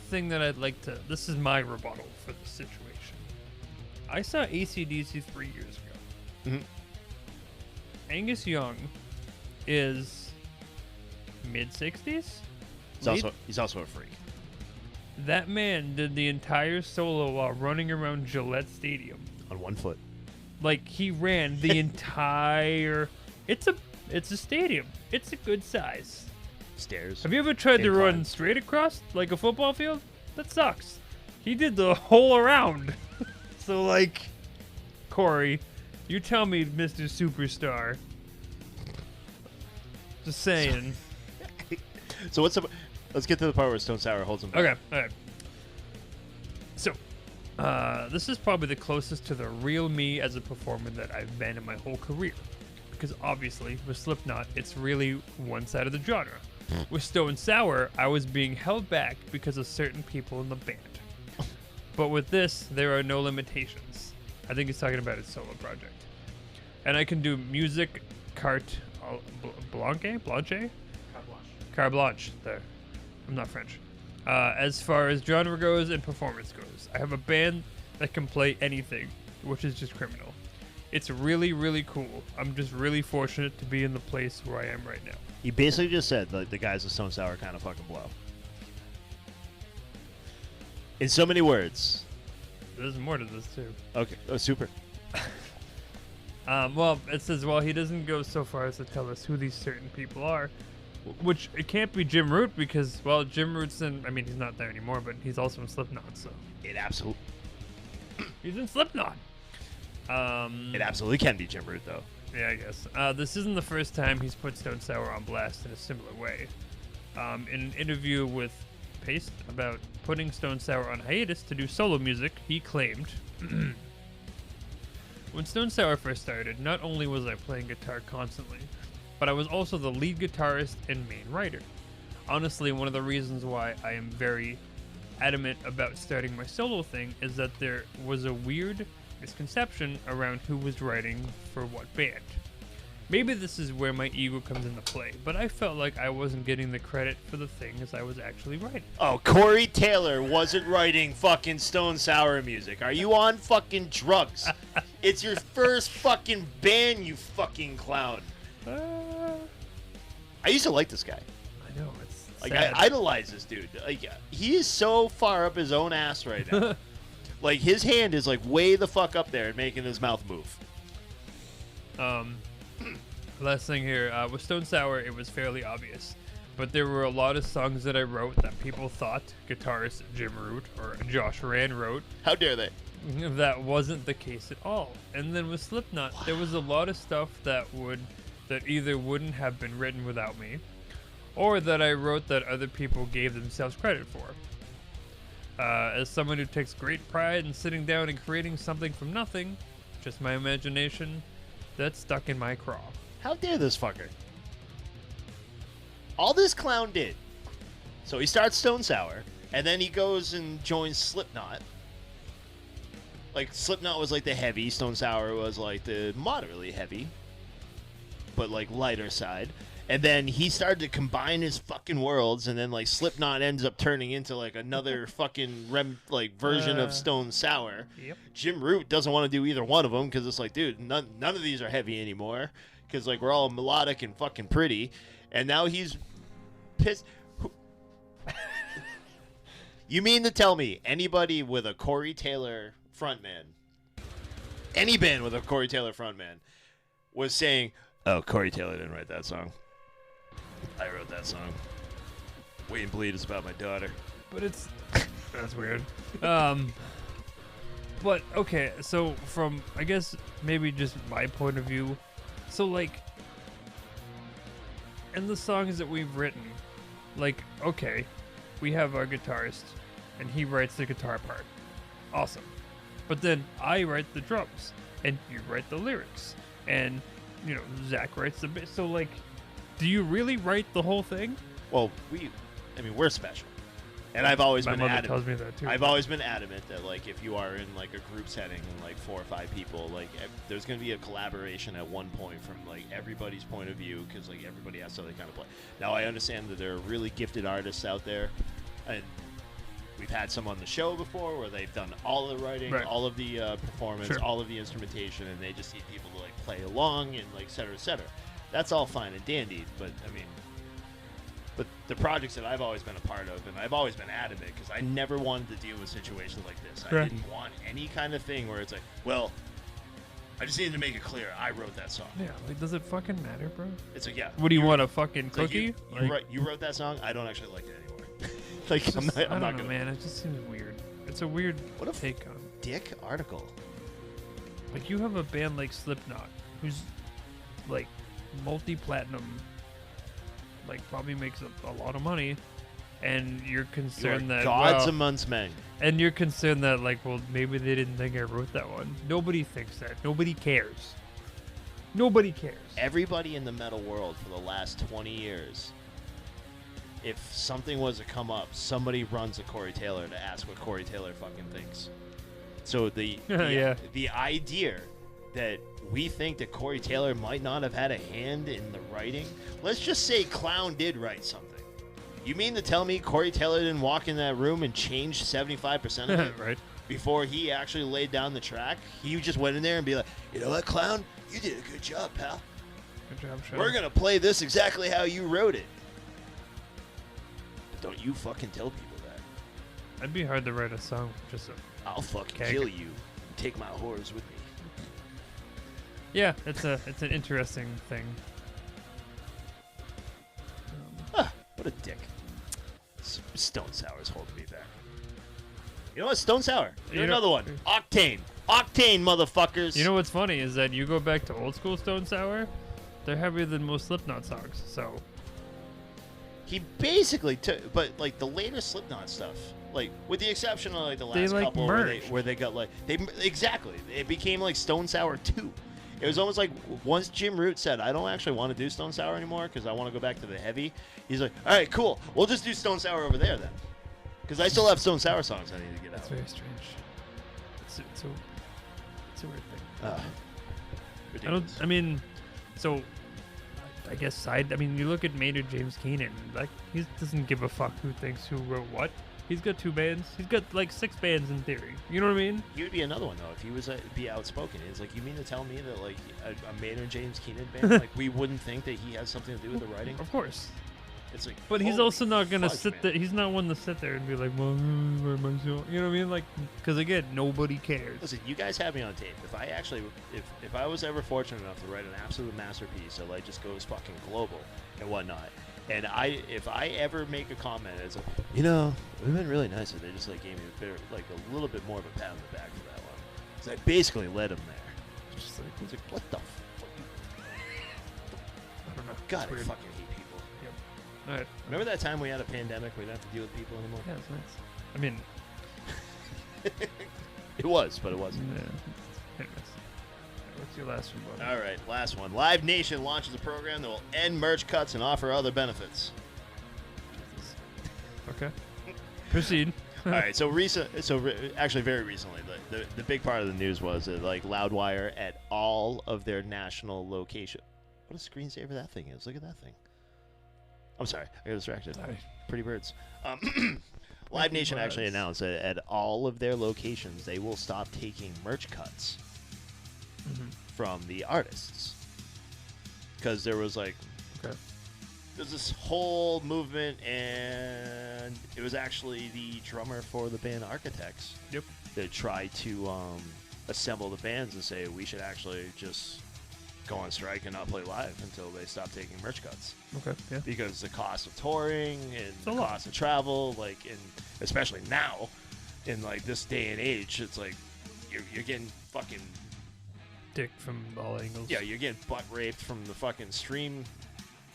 thing that I'd like to, this is my rebuttal for the situation. I saw AC/DC 3 years ago. Mhm. Angus Young is mid-60s? He's also a freak. That man did the entire solo while running around Gillette Stadium. On one foot. Like, he ran the entire... It's a stadium. It's a good size. Stairs. Have you ever tried to run Incline. straight across like a football field? That sucks. He did the whole around. So, like, Corey, you tell me, Mr. Superstar. Just saying. So let's get to the part where Stone Sour holds him back. Okay, alright. So, this is probably the closest to the real me as a performer that I've been in my whole career. Because obviously, with Slipknot, it's really one side of the genre. With Stone Sour, I was being held back because of certain people in the band. But with this, there are no limitations. I think he's talking about his solo project. And I can do music, carte blanche? Carte blanche. There. I'm not French. As far as genre goes and performance goes, I have a band that can play anything, which is just criminal. It's really, really cool. I'm just really fortunate to be in the place where I am right now. He basically just said the guys of Stone Sour kind of fucking blow. In so many words. There's more to this, too. Okay. Oh, super. Well, it says, well, he doesn't go so far as to tell us who these certain people are. Which, it can't be Jim Root because, well, Jim Root's in, I mean, he's not there anymore, but he's also in Slipknot, so. It absolutely. He's in Slipknot. It absolutely can be Jim Root, though. Yeah, I guess. This isn't the first time he's put Stone Sour on blast in a similar way. In an interview with Paste about putting Stone Sour on hiatus to do solo music, he claimed, when Stone Sour first started, not only was I playing guitar constantly, but I was also the lead guitarist and main writer. Honestly, one of the reasons why I am very adamant about starting my solo thing is that there was a weird misconception around who was writing for what band. Maybe this is where my ego comes into play, but I felt like I wasn't getting the credit for the things I was actually writing. Oh, Corey Taylor wasn't writing fucking Stone Sour music. Are you on fucking drugs? It's your first fucking band, you fucking clown. I used to like this guy. I know, it's Like, sad. I idolize this dude. Like, he is so far up his own ass right now. Like, his hand is, like, way the fuck up there and making his mouth move. Last thing here, with Stone Sour, it was fairly obvious. But there were a lot of songs that I wrote that people thought guitarist Jim Root or Josh Rand wrote. How dare they? That wasn't the case at all. And then with Slipknot, there was a lot of stuff that either wouldn't have been written without me, or that I wrote that other people gave themselves credit for. As someone who takes great pride in sitting down and creating something from nothing, just my imagination, that's stuck in my craw. How dare this fucker? All this clown did. So he starts Stone Sour, and then he goes and joins Slipknot. Like, Slipknot was like the heavy, Stone Sour was like the moderately heavy, but like lighter side. And then he started to combine his fucking worlds, and then like Slipknot ends up turning into like another fucking version of Stone Sour. Yep. Jim Root doesn't want to do either one of them because it's like, dude, none of these are heavy anymore because like we're all melodic and fucking pretty. And now he's pissed. You mean to tell me anybody with a Corey Taylor frontman, any band with a Corey Taylor frontman, was saying, "Oh, Corey Taylor didn't write that song. I wrote that song. Wait and Bleed is about my daughter." But it's that's weird. But okay, so from I guess maybe just my point of view, so like in the songs that we've written, like okay, we have our guitarist and he writes the guitar part. Awesome. But then I write the drums and you write the lyrics and you know, Zach writes the bit. So like, do you really write the whole thing? Well, we're special. And I've always My been mother adamant. tells me that too. I've always been adamant that like if you are in like a group setting and like 4 or 5 people, like there's going to be a collaboration at one point from like everybody's point of view because like everybody has something kind of play. Now I understand that there are really gifted artists out there, and we've had some on the show before where they've done all the writing, Right. all of the performance, Sure. all of the instrumentation, and they just need people to like play along and like et cetera, et cetera. That's all fine and dandy, but I mean. But the projects that I've always been a part of, and I've always been adamant, because I never wanted to deal with situations like this. I Right. didn't want any kind of thing where it's like, well, I just needed to make it clear I wrote that song. Yeah, like does it fucking matter, bro? It's like, yeah. What do you want, a fucking it's like, cookie? you wrote that song. I don't actually like it anymore. Like, It's I'm just- not I don't know, gonna. man. It just seems weird. It's a weird What a take on. Dick article. Like you have a band like Slipknot, who's like multi-platinum, like probably makes a lot of money, and you're You are concerned that gods well, amongst men. and you're concerned that like, well, maybe they didn't think I wrote that one. Nobody thinks that. Nobody cares. Nobody cares. Everybody in the metal world for the last 20 years, if something was to come up, somebody runs to Corey Taylor to ask what Corey Taylor fucking thinks. So the Yeah. the idea that we think that Corey Taylor might not have had a hand in the writing, let's just say Clown did write something. You mean to tell me Corey Taylor didn't walk in that room and change 75% of it Right. before he actually laid down the track? He just went in there and be like, you know what, Clown? You did a good job, pal. Good job, Sean. We're going to play this exactly how you wrote it. But don't you fucking tell people that. It'd be hard to write a song with just a. I'll fucking Okay. kill you and take my whores with me. Yeah, it's an interesting thing. What a dick. Stone Sour's holding me back. You know what? Stone Sour. You're You know- another one. Octane. Octane, motherfuckers. You know what's funny is that you go back to old school Stone Sour, they're heavier than most Slipknot songs. So He basically took, but like the later Slipknot stuff, like with the exception of like the last They, like, couple merged. where they got like they exactly it became like Stone Sour 2. It was almost like once Jim Root said, I don't actually want to do Stone Sour anymore because I want to go back to the heavy. He's like, all right, cool. We'll just do Stone Sour over there then. Because I still have Stone Sour songs I need to get That's out. very strange. It's a weird thing. Ridiculous. I mean, so I guess I mean, you look at Maynard James Keenan. Like, he doesn't give a fuck who thinks who wrote what. He's got 2 bands. He's got like 6 bands in theory. You know what I mean? He would be another one though if he was be outspoken. It's like, you mean to tell me that like a Maynard James Keenan band, like we wouldn't think that he has something to do with the writing? Of course. It's like, But he's holy also not gonna fudge, sit man. there. He's not one to sit there and be like, well, myself. You know what I mean? Like, because again, nobody cares. Listen, you guys have me on tape. If I actually, if I was ever fortunate enough to write an absolute masterpiece that like just goes fucking global and whatnot, and if I ever make a comment, it's like, you know, it would have been really nice if they just like gave me a little bit more of a pat on the back for that one, because I basically led him there. It's just like, It's like, what the fuck? I don't know. God, It's I weird. fucking hate people. All right. Remember that time we had a pandemic? We didn't have to deal with people anymore. Yeah, it's nice. I mean, It was, but it wasn't. yeah. Anyways. What's your last one, buddy? All right, last one. Live Nation launches a program that will end merch cuts and offer other benefits. Okay. Proceed. All right, so actually very recently, the big part of the news was that like Loudwire at all of their national location. What a screensaver that thing is! Look at that thing. I'm sorry, I got distracted. Sorry. Pretty birds. Live Nation actually announced that at all of their locations they will stop taking merch cuts from the artists, because there was like Okay. there's this whole movement, and it was actually the drummer for the band Architects Yep. that tried to assemble the bands and say we should actually just go on strike and not play live until they stop taking merch cuts, Okay. Yeah. because the cost of touring and a the lot. cost of travel, like, and especially now in like this day and age, it's like you're getting fucking Dick from all angles. yeah, you're getting butt raped from the fucking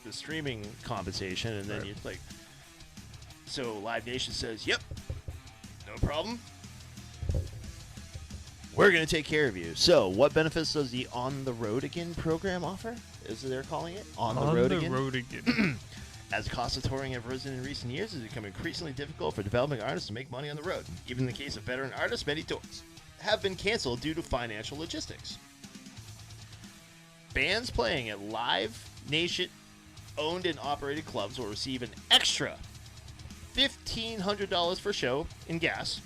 the streaming compensation, and then Right. you're like, so Live Nation says, yep, no problem. We're going to take care of you. So, what benefits does the On the Road Again program offer? Is they're calling it? On the Road Again? road again. As costs of touring have risen in recent years, it's become increasingly difficult for developing artists to make money on the road. Even in the case of veteran artists, many tours have been canceled due to financial logistics. Bands playing at Live Nation owned and operated clubs will receive an extra $1,500 per show in gas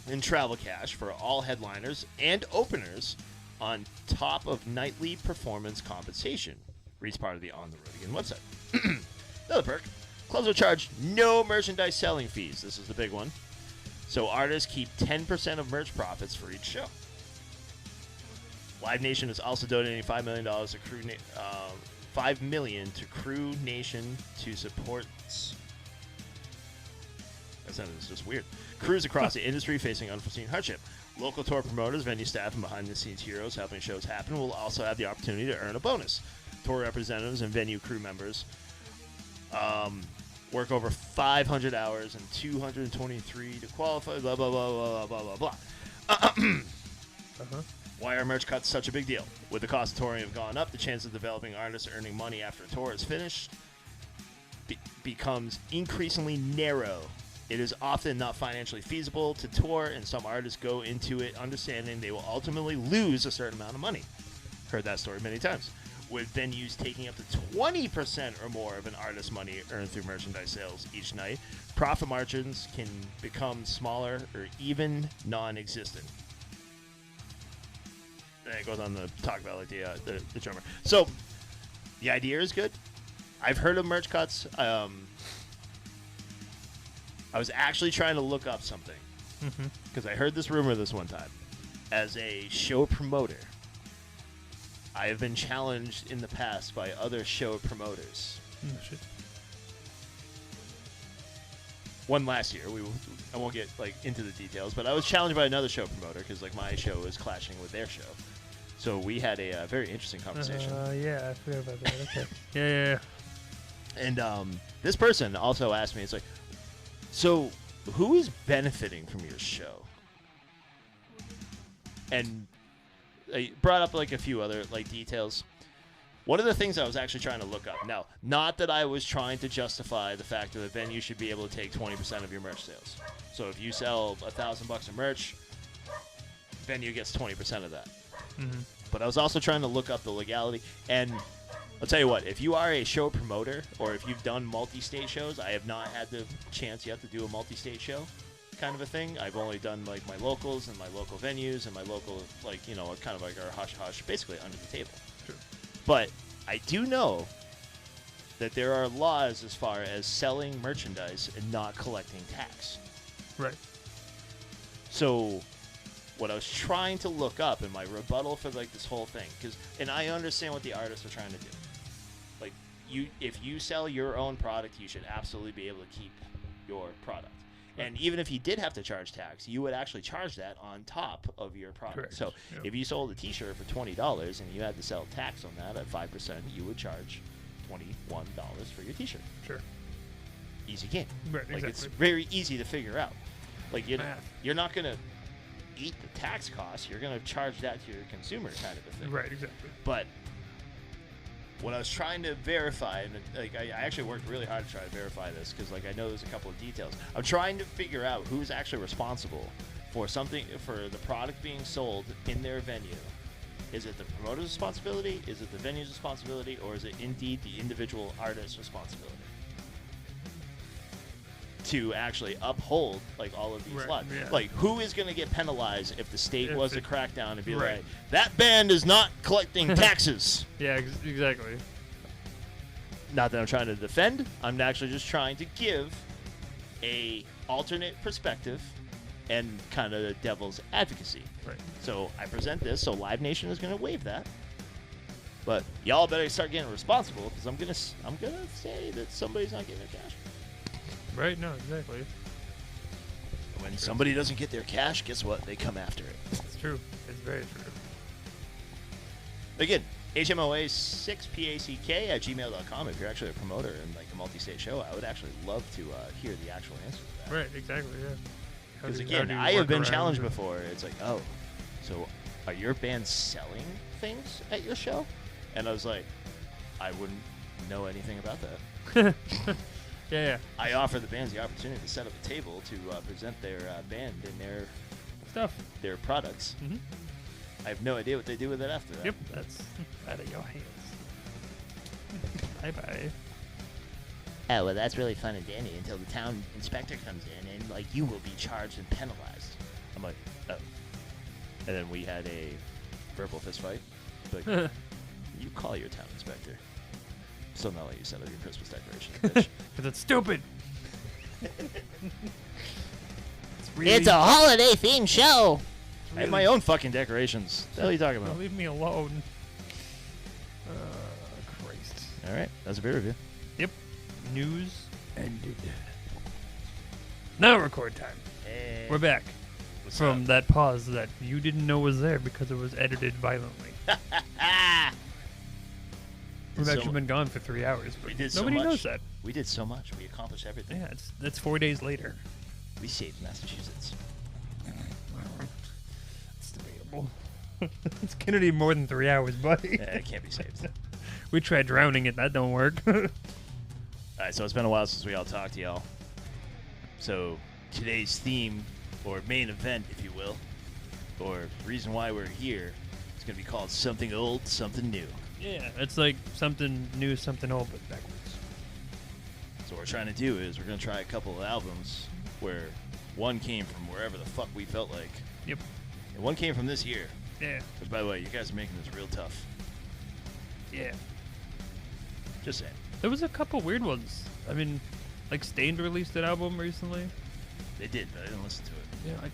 and travel cash for all headliners and openers on top of nightly performance compensation, reads part of the On the Road Again website. Another perk, clubs will charge no merchandise selling fees. This is the big one. So artists keep 10% of merch profits for each show. Live Nation is also donating $5 million to $5 million to Crew Nation to support. That sentence is just weird. Crews across the industry facing unforeseen hardship. Local tour promoters, venue staff, and behind-the-scenes heroes helping shows happen will also have the opportunity to earn a bonus. Tour representatives and venue crew members work over 500 hours and 223 to qualify. Blah blah blah blah blah blah blah. Uh-huh. Why are merch cuts such a big deal? With the cost of touring have gone up, the chance of developing artists earning money after a tour is finished becomes increasingly narrow. It is often not financially feasible to tour, and some artists go into it understanding they will ultimately lose a certain amount of money. Heard that story many times. With venues taking up to 20% or more of an artist's money earned through merchandise sales each night, profit margins can become smaller or even non-existent. And it goes on to talk about like the drummer. So the idea is good. I've heard of merch cuts. I was actually trying to look up something because I heard this rumor this one time. As a show promoter, I have been challenged in the past by other show promoters. Oh, shit. One last year, I won't get like into the details, but I was challenged by another show promoter because like my show is clashing with their show. So we had a very interesting conversation. Yeah, I forgot about that. Okay. Yeah. And this person also asked me, it's like, so who is benefiting from your show? And I brought up like a few other like details. One of the things I was actually trying to look up. Now, not that I was trying to justify the fact that the venue should be able to take 20% of your merch sales. So if you sell $1,000 of merch, venue gets 20% of that. Mm-hmm. But I was also trying to look up the legality. And I'll tell you what, if you are a show promoter or if you've done multi-state shows, I have not had the chance yet to do a multi-state show kind of a thing. I've only done like my locals and my local venues and my local, like, you know, kind of like our hush-hush, basically under the table. Sure. But I do know that there are laws as far as selling merchandise and not collecting tax. Right. So what I was trying to look up in my rebuttal for like this whole thing, and I understand what the artists are trying to do. Like, if you sell your own product, you should absolutely be able to keep your product. And even if you did have to charge tax, you would actually charge that on top of your product. Correct. So Yep. if you sold a T-shirt for $20 and you had to sell tax on that at 5%, you would charge $21 for your T-shirt. Sure. Easy game. Right. Like, Exactly. it's very easy to figure out. Like, Math. you're not going to eat the tax costs. You're going to charge that to your consumer kind of a thing. Right. Exactly. But what I was trying to verify, and like I actually worked really hard to try to verify this because like I know there's a couple of details. I'm trying to figure out who's actually responsible for the product being sold in their venue. Is it the promoter's responsibility? Is it the venue's responsibility? Or is it indeed the individual artist's responsibility to actually uphold like all of these Right, laws? yeah. Like, who is going to get penalized if the state was to it- crack down and be right. like, that band is not collecting taxes? Yeah. Exactly. Not that I'm trying to defend. I'm actually just trying to give a alternate perspective and kind of devil's advocacy. Right. So I present this. So Live Nation is going to waive that. But y'all better start getting responsible because I'm gonna say that somebody's not getting their cash. Right. No. Exactly. When somebody doesn't get their cash, guess what? They come after it. It's true. It's very true. Again, HMOA6PACK@gmail.com. If you're actually a promoter in like a multi-state show, I would actually love to hear the actual answer to that. Right. Exactly. Yeah. How Because do you- again, how do you I have work been around challenged it? before. It's like, oh, so are your bands selling things at your show? And I was like, I wouldn't know anything about that. Yeah. I offer the bands the opportunity to set up a table to present their band and their products. Mhm. I have no idea what they do with it after that. Yep. That's out of your hands. Bye bye. Oh, well, that's really fun and dandy until the town inspector comes in and, like, you will be charged and penalized. I'm like, oh. And then we had a verbal fist fight. Like, you call your town inspector. Still not let you set up your Christmas decorations, bitch. Because it's stupid. It's a holiday-themed show! I have my own fucking decorations. What the hell are you talking about? Leave me alone. Christ. All right, that's a beer review. Yep. News ended. Now record time. Hey. We're back What's from up? that pause that you didn't know was there because it was edited violently. We've So- actually been gone for 3 hours, but We did so nobody much. knows that. We did so much. We accomplished everything. Yeah, that's 4 days later. We saved Massachusetts. It's debatable. It's gonna need more than 3 hours, buddy. It can't be saved. We tried drowning it. That don't work. All right, so it's been a while since we all talked to y'all. So today's theme, or main event, if you will, or reason why we're here, is going to be called Something Old, Something New. Yeah, it's like something new, something old, but backwards. So what we're trying to do is we're going to try a couple of albums where one came from wherever the fuck we felt like, Yep. and one came from this year. Yeah. Which, by the way, you guys are making this real tough. Yeah. Just saying. There was a couple weird ones. I mean, like Stained released an album recently. They did, but I didn't listen to it. Yeah,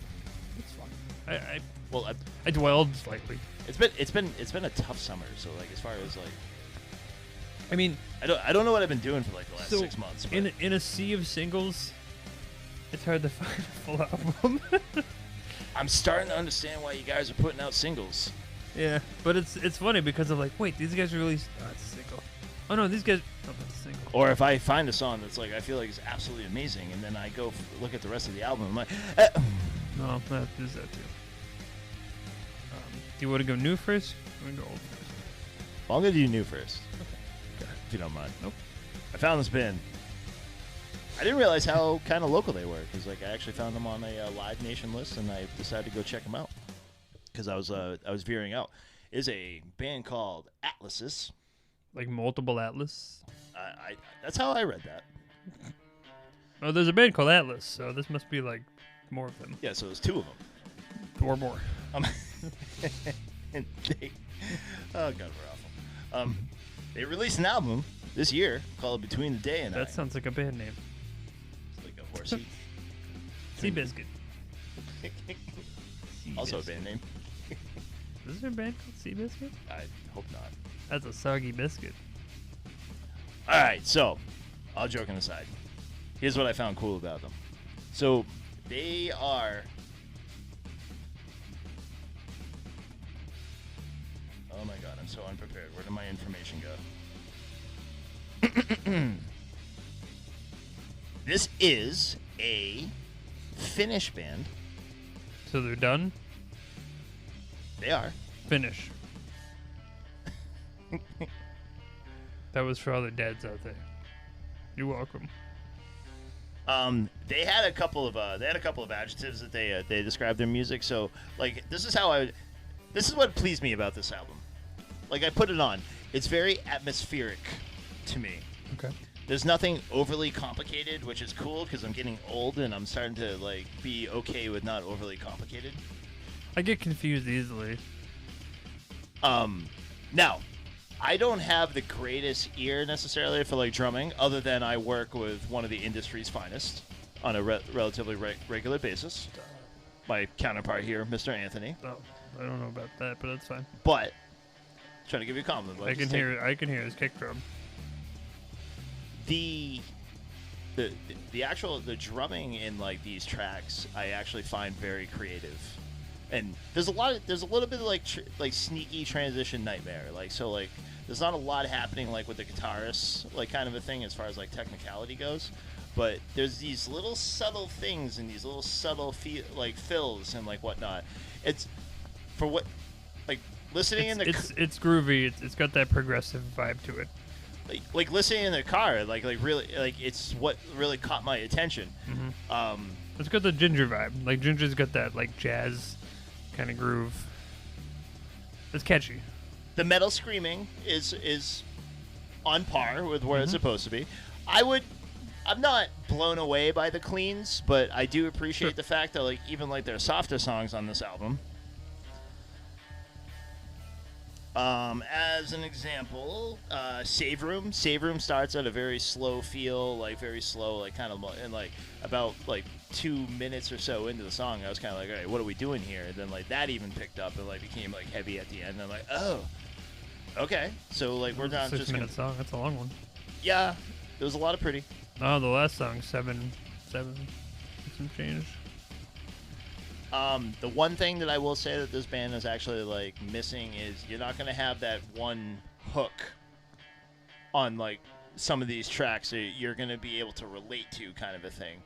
it's fun. Well, I dwelled slightly. it's been a tough summer. So like as far as like, I mean, I don't know what I've been doing for like the last so 6 months. But in a sea of singles, it's hard to find a full album. I'm starting to understand why you guys are putting out singles. Yeah, but it's funny because of like, wait, these guys released. Oh, it's a single. Oh no, these guys. Oh, that's a single. Or if I find a song that's like I feel like is absolutely amazing, and then I go look at the rest of the album, I'm like, No, that is that too. Do you want to go new first? I'm gonna go old first. Well, I'm going to do new first. If you don't mind. Nope. I found this band. I didn't realize how kind of local they were because like I actually found them on a Live Nation list and I decided to go check them out because I was veering out. Is a band called Atlases. Like multiple Atlas. I that's how I read that. Oh, there's a band called Atlas, so this must be like more of them. Yeah, so there's two of them. Or more. And they, oh god, we're awful. They released an album this year called Between the Day and That I. sounds like a band name. It's like a horsey. Seabiscuit. Also a band name. Is there a band called Seabiscuit? I hope not. That's a soggy biscuit. All right, so all joking aside, here's what I found cool about them. So they are. Oh my god, I'm so unprepared. Where did my information go? This is a Finnish band. So they're done? They are. Finish. That was for all the dads out there. You're welcome. They had a couple of adjectives that they described their music. So like this is what pleased me about this album. Like I put it on. It's very atmospheric to me. Okay. There's nothing overly complicated, which is cool because I'm getting old and I'm starting to like be okay with not overly complicated. I get confused easily. Now, I don't have the greatest ear necessarily for like drumming, other than I work with one of the industry's finest on a relatively regular basis. My counterpart here, Mr. Anthony. Oh, I don't know about that, but that's fine. But trying to give you a compliment. but I can hear his kick drum. The drumming in like these tracks I actually find very creative, and there's a little bit of like sneaky transition nightmare, like so like there's not a lot happening like with the guitarists like kind of a thing as far as like technicality goes, but there's these little subtle things and these little subtle fills and like whatnot. It's for what like listening in the it's groovy. It's got that progressive vibe to it. like listening in the car, like really, like it's what really caught my attention. Mm-hmm. It's got the Ginger vibe. Like Ginger's got that like jazz kind of groove. It's catchy. The metal screaming is on par with where it's supposed to be. I'm not blown away by the cleans, but I do appreciate the fact that like even like their softer songs on this album. As an example, Save Room. Save Room starts at a very slow feel, like very slow, like kind of, and like about like 2 minutes or so into the song, I was kind of like, all right, what are we doing here? And then like that even picked up and like became like heavy at the end. And I'm like, oh, okay. So like we're not just 6-minute song. That's a long one. Yeah, there was a lot of pretty. Oh, the last song, seven, some change. The one thing that I will say that this band is actually like missing is you're not gonna have that one hook on like some of these tracks that you're gonna be able to relate to, kind of a thing.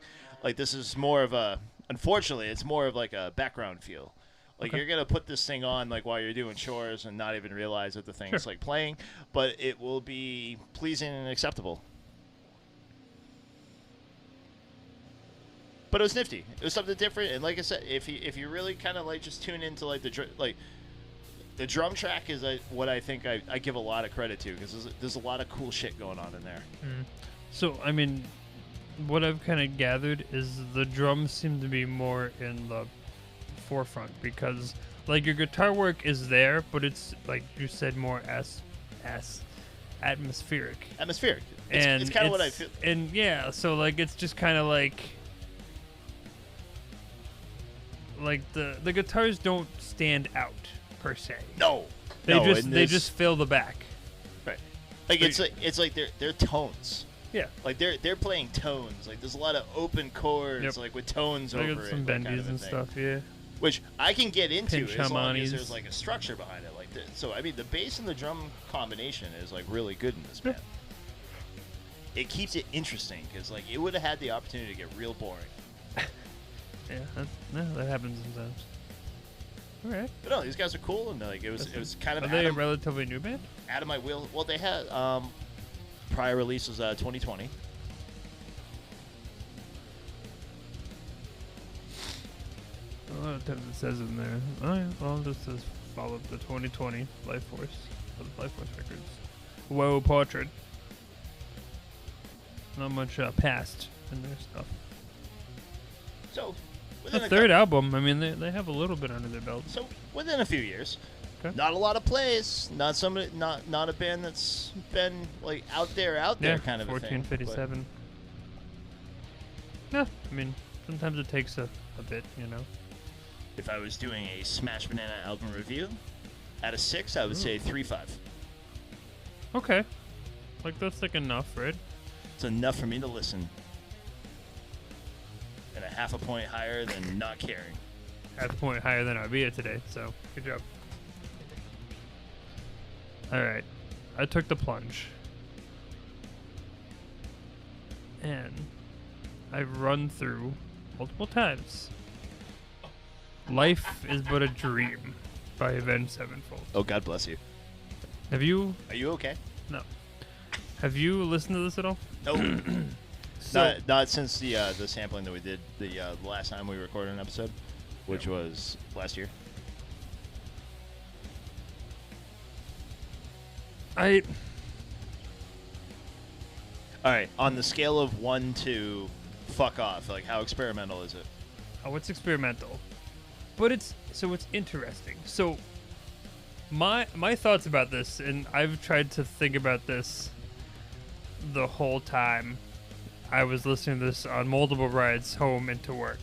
Like this is more of a, unfortunately, it's more of like a background feel. Like you're gonna put this thing on like while you're doing chores and not even realize that the thing's like playing, but it will be pleasing and acceptable. But it was nifty. It was something different, and like I said, if you really kind of like just tune into like the drum track is what I think I give a lot of credit to, because there's a lot of cool shit going on in there. So I mean, what I've kind of gathered is the drums seem to be more in the forefront, because like your guitar work is there, but it's like you said, more atmospheric. Atmospheric. And it's kind of what I feel. And yeah, so like it's just kind of like the guitars don't stand out per se. No. They just fill the back. Right. Like it's like they're tones. Yeah. Like they're playing tones. Like there's a lot of open chords like with tones they over got some it. bendies kind of and thing. stuff, yeah. Which I can get into Pinch as long harmonies. as there's like a structure behind it. Like so I mean the bass and the drum combination is like really good in this band. It keeps it interesting, because like it would have had the opportunity to get real boring. Yeah, that happens sometimes. All right. But no, these guys are cool, and like it was kind of Are they a relatively new band? out of my wheel. Well, they had prior release was 2020. Oh, it says in there. Oh yeah. Well, this says followed the 2020 Life Force. Life Force Records. Whoa, Portrait. Not much past in their stuff. So, The within third album, I mean, they have a little bit under their belt. So within a few years, Okay. not a lot of plays, not a band that's been like out there kind of a thing. 1457. Yeah, I mean, sometimes it takes a bit, you know. If I was doing a Smash Banana album review, out of 6, I would say 3.5. Okay. Like, that's like enough, right? It's enough for me to listen. And a half a point higher than not caring. Half a point higher than Arbia today, so good job. Alright. I took the plunge. And I've run through multiple times Life is But a Dream by Avenged Sevenfold. Oh, God bless you. Have you? Are you okay? No. Have you listened to this at all? Nope. So, not since the sampling that we did the last time we recorded an episode, which was last year. All right, on the scale of 1 to fuck off, like how experimental is it? Oh, it's experimental, but it's interesting. So my thoughts about this, and I've tried to think about this the whole time I was listening to this on multiple rides home and to work.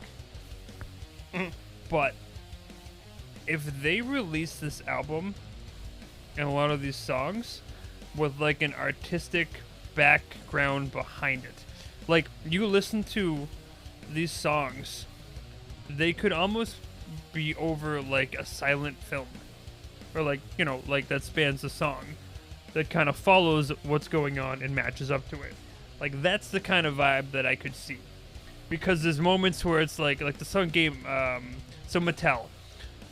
But if they release this album and a lot of these songs with like an artistic background behind it, like you listen to these songs, they could almost be over like a silent film, or like, you know, like that spans the song, that kind of follows what's going on and matches up to it. Like that's the kind of vibe that I could see, because there's moments where it's like the song Game, so Mattel,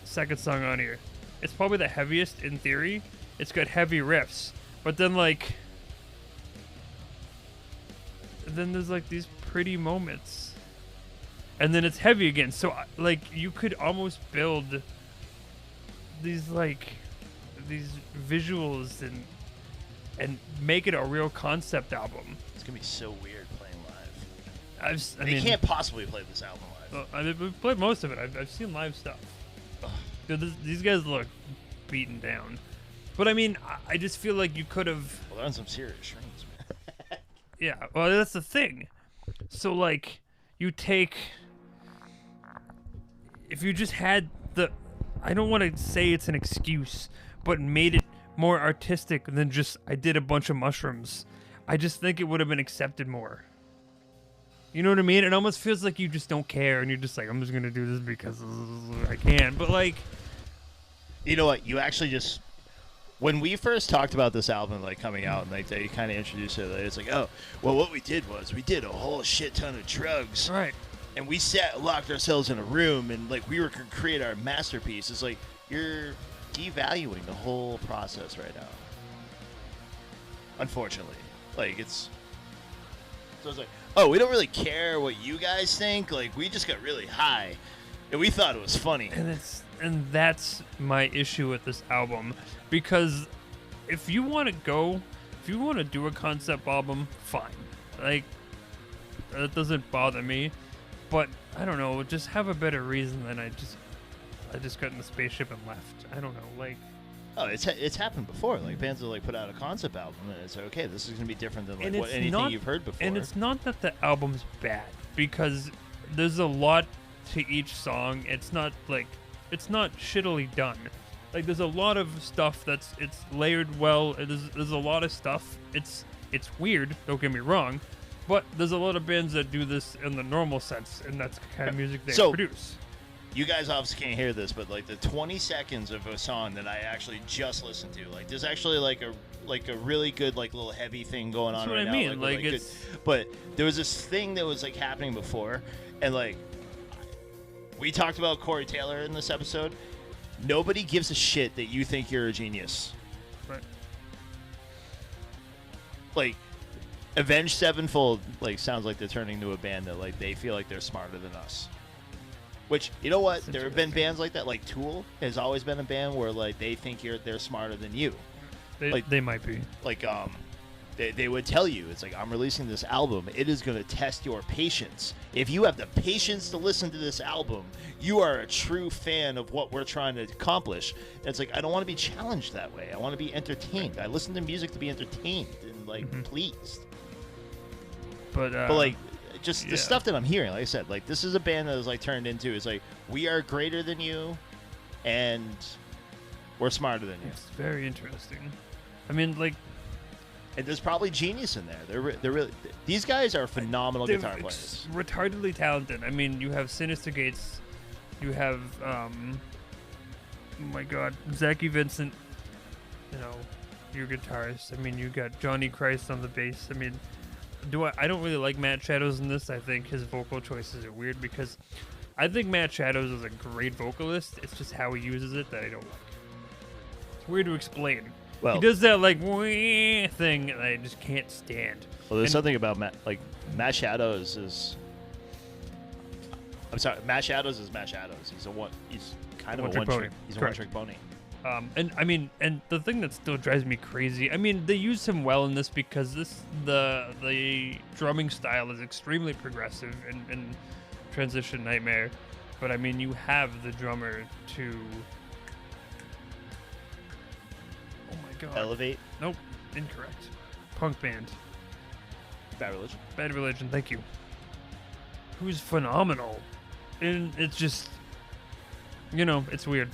second song on here, it's probably the heaviest in theory. It's got heavy riffs, but then there's like these pretty moments, and then it's heavy again. So like you could almost build these visuals and make it a real concept album. It's gonna be so weird playing live. I They mean, can't possibly play this album live. I've played most of it. I've seen live stuff. Dude, these guys look beaten down. But I mean, I just feel like you could have. Well, they're on some serious shrooms, man. Yeah, well, that's the thing. So, like, you take. If you just had the. I don't want to say it's an excuse, but made it more artistic than just I did a bunch of mushrooms. I just think it would have been accepted more. You know what I mean? It almost feels like you just don't care, and you're just like, I'm just gonna do this because I can. But like, You know what? You actually just. When we first talked about this album, like, coming out, and like they kind of introduced it, it's like, oh, well, what we did was we did a whole shit ton of drugs, right? and we locked ourselves in a room, and like we were gonna create our masterpiece. It's like you're devaluing the whole process right now. Unfortunately, like so it's like, oh, we don't really care what you guys think. Like, we just got really high, and we thought it was funny. And that's my issue with this album, because if you want to do a concept album, fine. Like, that doesn't bother me. But I don't know, just have a better reason than I just got in the spaceship and left. I don't know, like. Oh, it's happened before. Like, bands will like put out a concept album, and it's like, okay, this is gonna be different than like anything you've heard before. And it's not that the album's bad, because there's a lot to each song. It's not shittily done. Like, there's a lot of stuff it's layered well. There's a lot of stuff. It's weird, don't get me wrong, but there's a lot of bands that do this in the normal sense, and that's the kind of music they produce. You guys obviously can't hear this, but like the 20 seconds of a song that I actually just listened to, like there's actually like a really good like little heavy thing going on right now. That's what I mean. But there was this thing that was like happening before, and like we talked about Corey Taylor in this episode. Nobody gives a shit that you think you're a genius. Right. Like, Avenged Sevenfold, like, sounds like they're turning into a band that, like, they feel like they're smarter than us. Which, you know what? That's There have been interesting. bands like that. Like, Tool has always been a band where, like, they think they're smarter than you. They might be. Like, they would tell you, it's like, I'm releasing this album. It is going to test your patience. If you have the patience to listen to this album, you are a true fan of what we're trying to accomplish. And it's like, I don't want to be challenged that way. I want to be entertained. I listen to music to be entertained and, like, pleased. But Like, just yeah. the stuff that I'm hearing, like I said, like, this is a band that is, like, turned into, is like, we are greater than you, and we're smarter than you. it's very interesting. I mean, like, And there's probably genius in there. They're really, these guys are phenomenal they're guitar players. retardedly talented. I mean, you have Sinister Gates, you have oh my God, Zachy Vincent. You know, your guitarist. I mean, you got Johnny Christ on the bass. I mean, I don't really like Matt Shadows in this. I think his vocal choices are weird because I think Matt Shadows is a great vocalist. It's just how he uses it that I don't like. It's weird to explain. Well, He does that like "wah" thing, and I just can't stand. well, there's and- something about Matt Shadows is. I'm sorry, Matt Shadows is Matt Shadows. He's kind of a One-trick one-trick. pony. He's a Correct. one-trick pony. And I mean, and the thing that still drives me crazy. I mean, they use him well in this because the drumming style is extremely progressive in Transition Nightmare, but I mean, you have the drummer to. Oh my God. Elevate. Nope, incorrect. Punk band. Bad Religion. Bad Religion. Thank you. Who's phenomenal, and it's just, you know, it's weird.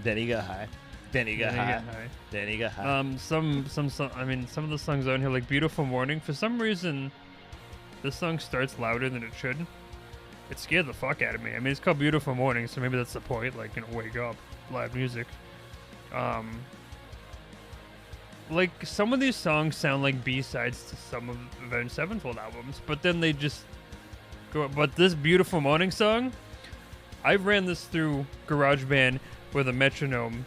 Then he got high. Then he got Then he high. got high. Then he got high. I mean, some of the songs on here, like "Beautiful Morning," for some reason, this song starts louder than it should. It scared the fuck out of me. I mean, it's called "Beautiful Morning," so maybe that's the point. Like, you know, wake up, loud music. Like some of these songs sound like B-sides to some of Avenged Sevenfold albums, but then they just go. But this "Beautiful Morning" song, I ran this through GarageBand with a metronome.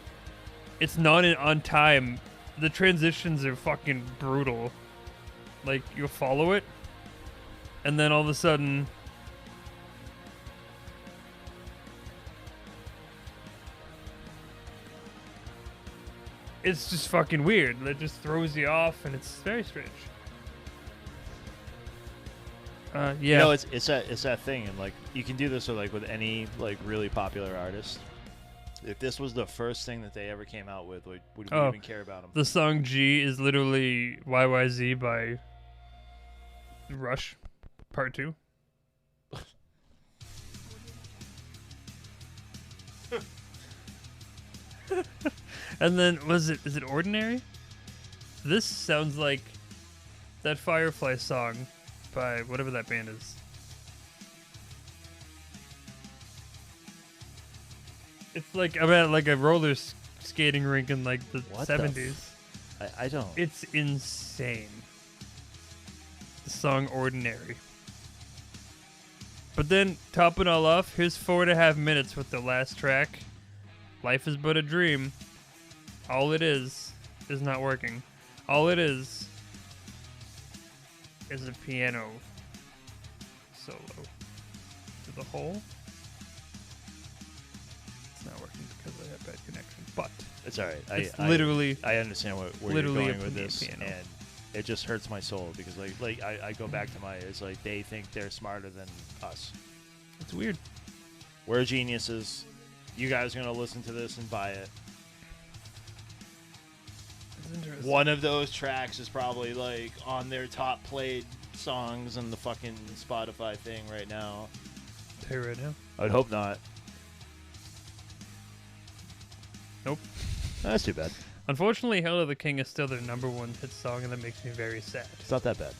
It's not on time. The transitions are fucking brutal. Like, you'll follow it, and then all of a sudden, it's just fucking weird. It just throws you off, and it's very strange. Yeah. You know, it's that thing, and like you can do this with any like really popular artist. If this was the first thing that they ever came out with, would we Oh, even care about them? The song G is literally YYZ by Rush, Part 2. And then, is it Ordinary? This sounds like that Firefly song by whatever that band is. It's like about like a roller skating rink in like the What the 70s. I don't. It's insane. The song Ordinary. But then, top it all off, here's 4.5 minutes with the last track. Life is but a dream. All it is not working. All it is a piano solo. To the whole. It's not working because I have bad connection. But It's all right. it's literally I understand where you're literally going a with this, piano. and it just hurts my soul because like I go back to it's like they think they're smarter than us. it's weird. We're geniuses. You guys are gonna listen to this and buy it. It's interesting. One of those tracks is probably like on their top played songs on the fucking Spotify thing right now. Tell you right now. I'd hope not. Nope. That's too bad. Unfortunately, Hail to the King is still their number one hit song, and that makes me very sad. It's not that bad.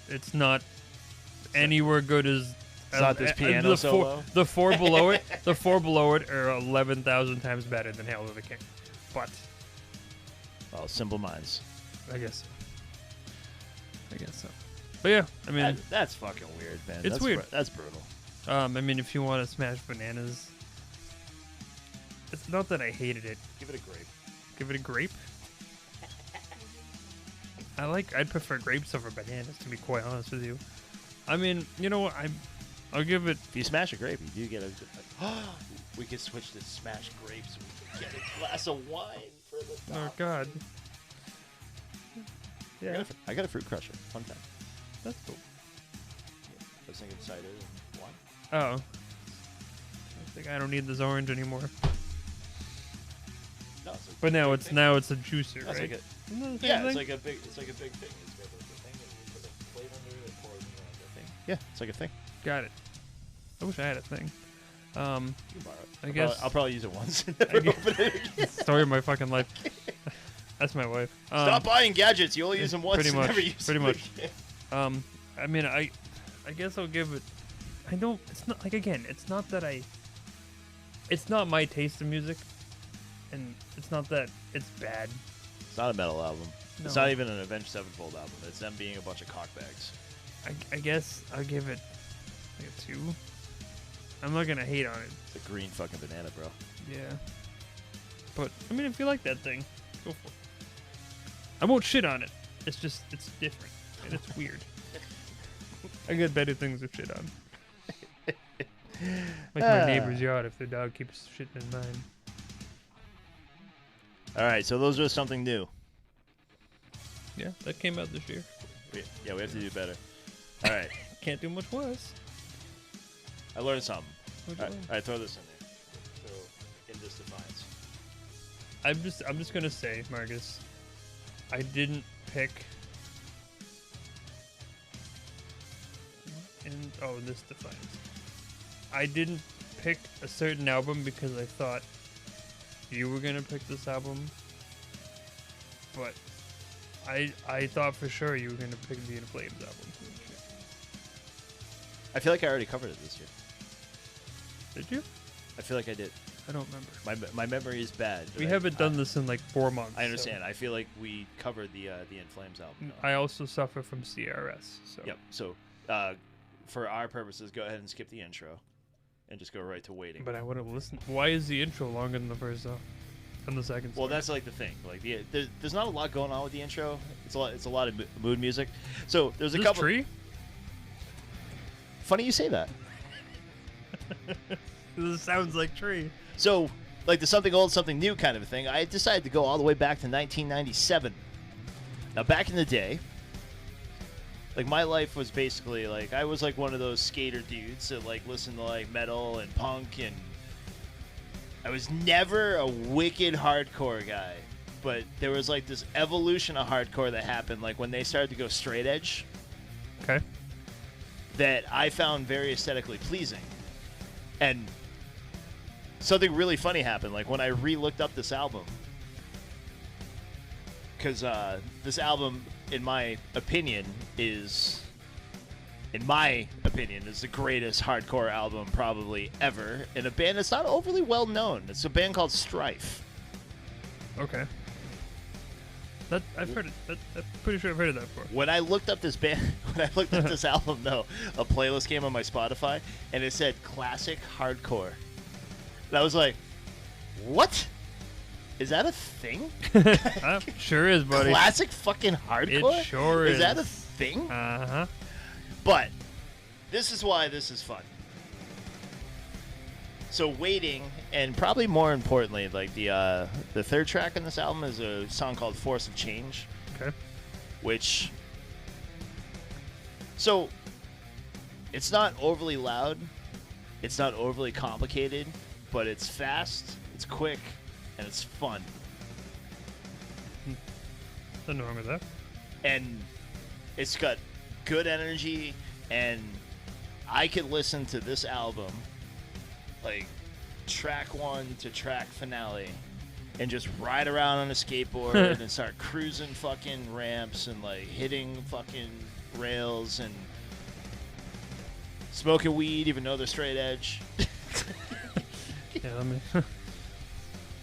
It's not anywhere good as. It's not this piano the solo? The four below it. The four below it are 11,000 times better than Hail to the King. But Well, Simple Minds. I guess. So. But yeah, I mean, That's fucking weird, man. It's weird. That's brutal. I mean, if you want to smash bananas, it's not that I hated it. Give it a grape. Give it a grape. I'd prefer grapes over bananas, to be quite honest with you. I mean, you know what? I'll give it. If you smash a grape, you do get a. We could switch to smashed grapes. We could get a glass of wine for the. Oh God. Yeah, I got a fruit crusher. Fun fact. that's cool. I was thinking cider and wine. Oh. I think I don't need this orange anymore. No, it's But now big it's thing. a juicer, That's right? like Isn't that the same yeah, thing? it's like a big thing. It's got like a thing, and you put a plate under it, and pour it in the thing. Yeah, it's like a thing. Got it. I wish I had a thing. You can borrow it. I guess I'll probably use it once. And I never guess- open it again. story of my fucking life. That's my wife. Stop buying gadgets. You only use them once. pretty and much, Never use pretty them much. again. I mean, I guess I'll give it. I don't. It's not like again. It's not that I. It's not my taste of music, and it's not that it's bad. It's not a metal album. It's No. not even an Avenged Sevenfold album. It's them being a bunch of cockbags. I guess I'll give it like a 2. I'm not gonna hate on it. It's a green fucking banana, bro. Yeah. But I mean, if you like that thing, go for it. I won't shit on it. It's just it's different and it's weird. I got better things to shit on. Like my neighbor's yard if their dog keeps shitting in mine. All right, so those are something new. Yeah, that came out this year. Yeah, we have to do better. All right, Can't do much worse. I learned something. What'd All you right, learn? all right, throw this in there. So, in this defiance. I'm just gonna say, Marcus, I didn't pick. And oh, this defiance. I didn't pick a certain album because I thought you were gonna pick this album, but I thought for sure you were gonna pick the In Flames album. I feel like I already covered it this year. Did you? I feel like I did. I don't remember. My memory is bad. We but haven't done this in like 4 months. I understand. so- I feel like we covered the In Flames album. I also suffer from CRS. So. Yep. So, for our purposes, go ahead and skip the intro, and just go right to waiting. But I would have listened. Why is the intro longer than the first song? And the second song? Well, that's like the thing. Like there's not a lot going on with the intro. It's a lot of mood music. So there's a this couple. tree? Funny you say that. This sounds like tree. So like the something old, something new kind of a thing. I decided to go all the way back to 1997. Now back in the day, like my life was basically like I was like one of those skater dudes that like listened to like metal and punk, and I was never a wicked hardcore guy. But there was like this evolution of hardcore that happened like when they started to go straight edge Okay. that I found very aesthetically pleasing. And something really funny happened like when I re-looked up this album, because this album in my opinion is the greatest hardcore album probably ever in a band that's not overly well known. It's a band called Strife. Okay. That I've heard it. I'm pretty sure I've heard of that before. When I looked up this band, when I looked up this album, though, a playlist came on my Spotify, and it said classic hardcore. And I was like, what? Is that a thing? Sure is, buddy. Classic fucking hardcore? It sure Is that a is. thing? Uh huh. But this is why this is fun. So waiting, and probably more importantly, like the third track on this album is a song called "Force of Change," Okay. which, so it's not overly loud, it's not overly complicated, but it's fast, it's quick, and it's fun. Nothing wrong with that. And it's got good energy, and I could listen to this album like track 1 to track finale and just ride around on a skateboard and start cruising fucking ramps and like hitting fucking rails and smoking weed even though they're straight edge. Yeah, let me.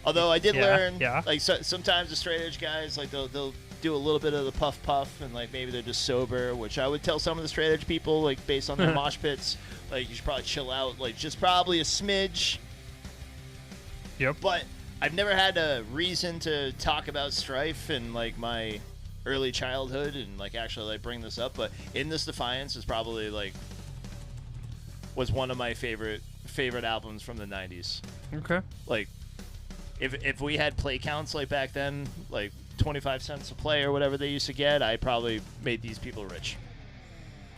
Although I did Yeah, learn, yeah. like sometimes the straight edge guys, like they'll do a little bit of the puff and like maybe they're just sober, which I would tell some of the straight edge people, like based on their mosh pits, like you should probably chill out, like just probably a smidge. Yep. But I've never had a reason to talk about Strife and like my early childhood and like actually like bring this up. But In This Defiance is probably like was one of my favorite albums from the 90s. Okay. Like if we had play counts like back then, like 25 cents a play or whatever they used to get, I probably made these people rich.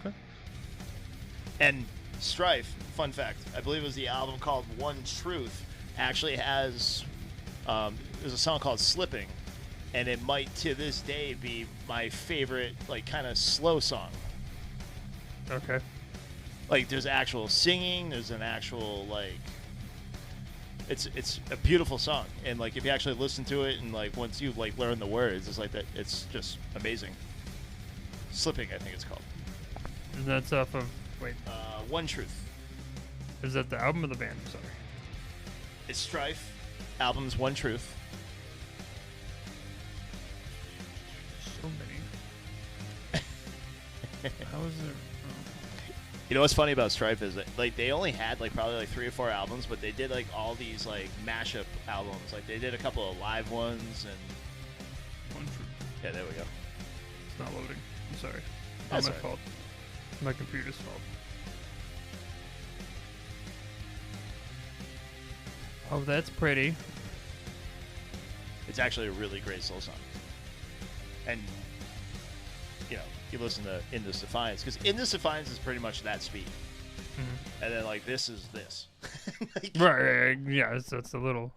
Okay. And Strife, fun fact, I believe it was the album called One Truth, actually has there's a song called Slipping, and it might to this day be my favorite like kind of slow song. Okay. Like there's actual singing, there's an actual like it's a beautiful song, and like if you actually listen to it and like once you like learn the words, it's like that, it's just amazing. Slipping, I think it's called. And that's off of One Truth. Is that the album or the band? Sorry. It's Strife. Album's One Truth. So many. How is it? You know what's funny about Strife is that like they only had like probably like 3 or 4 albums, but they did like all these like mashup albums. Like they did a couple of live ones and One Truth. yeah, there we go. It's not loading. I'm sorry. That's Not my all right. fault. My computer's fault. Oh, that's pretty. It's actually a really great soul song. And you know, you listen to In This Defiance, because In This Defiance is pretty much that speed. Mhm. And then like this is this. Like, Right. Yeah, so it's a little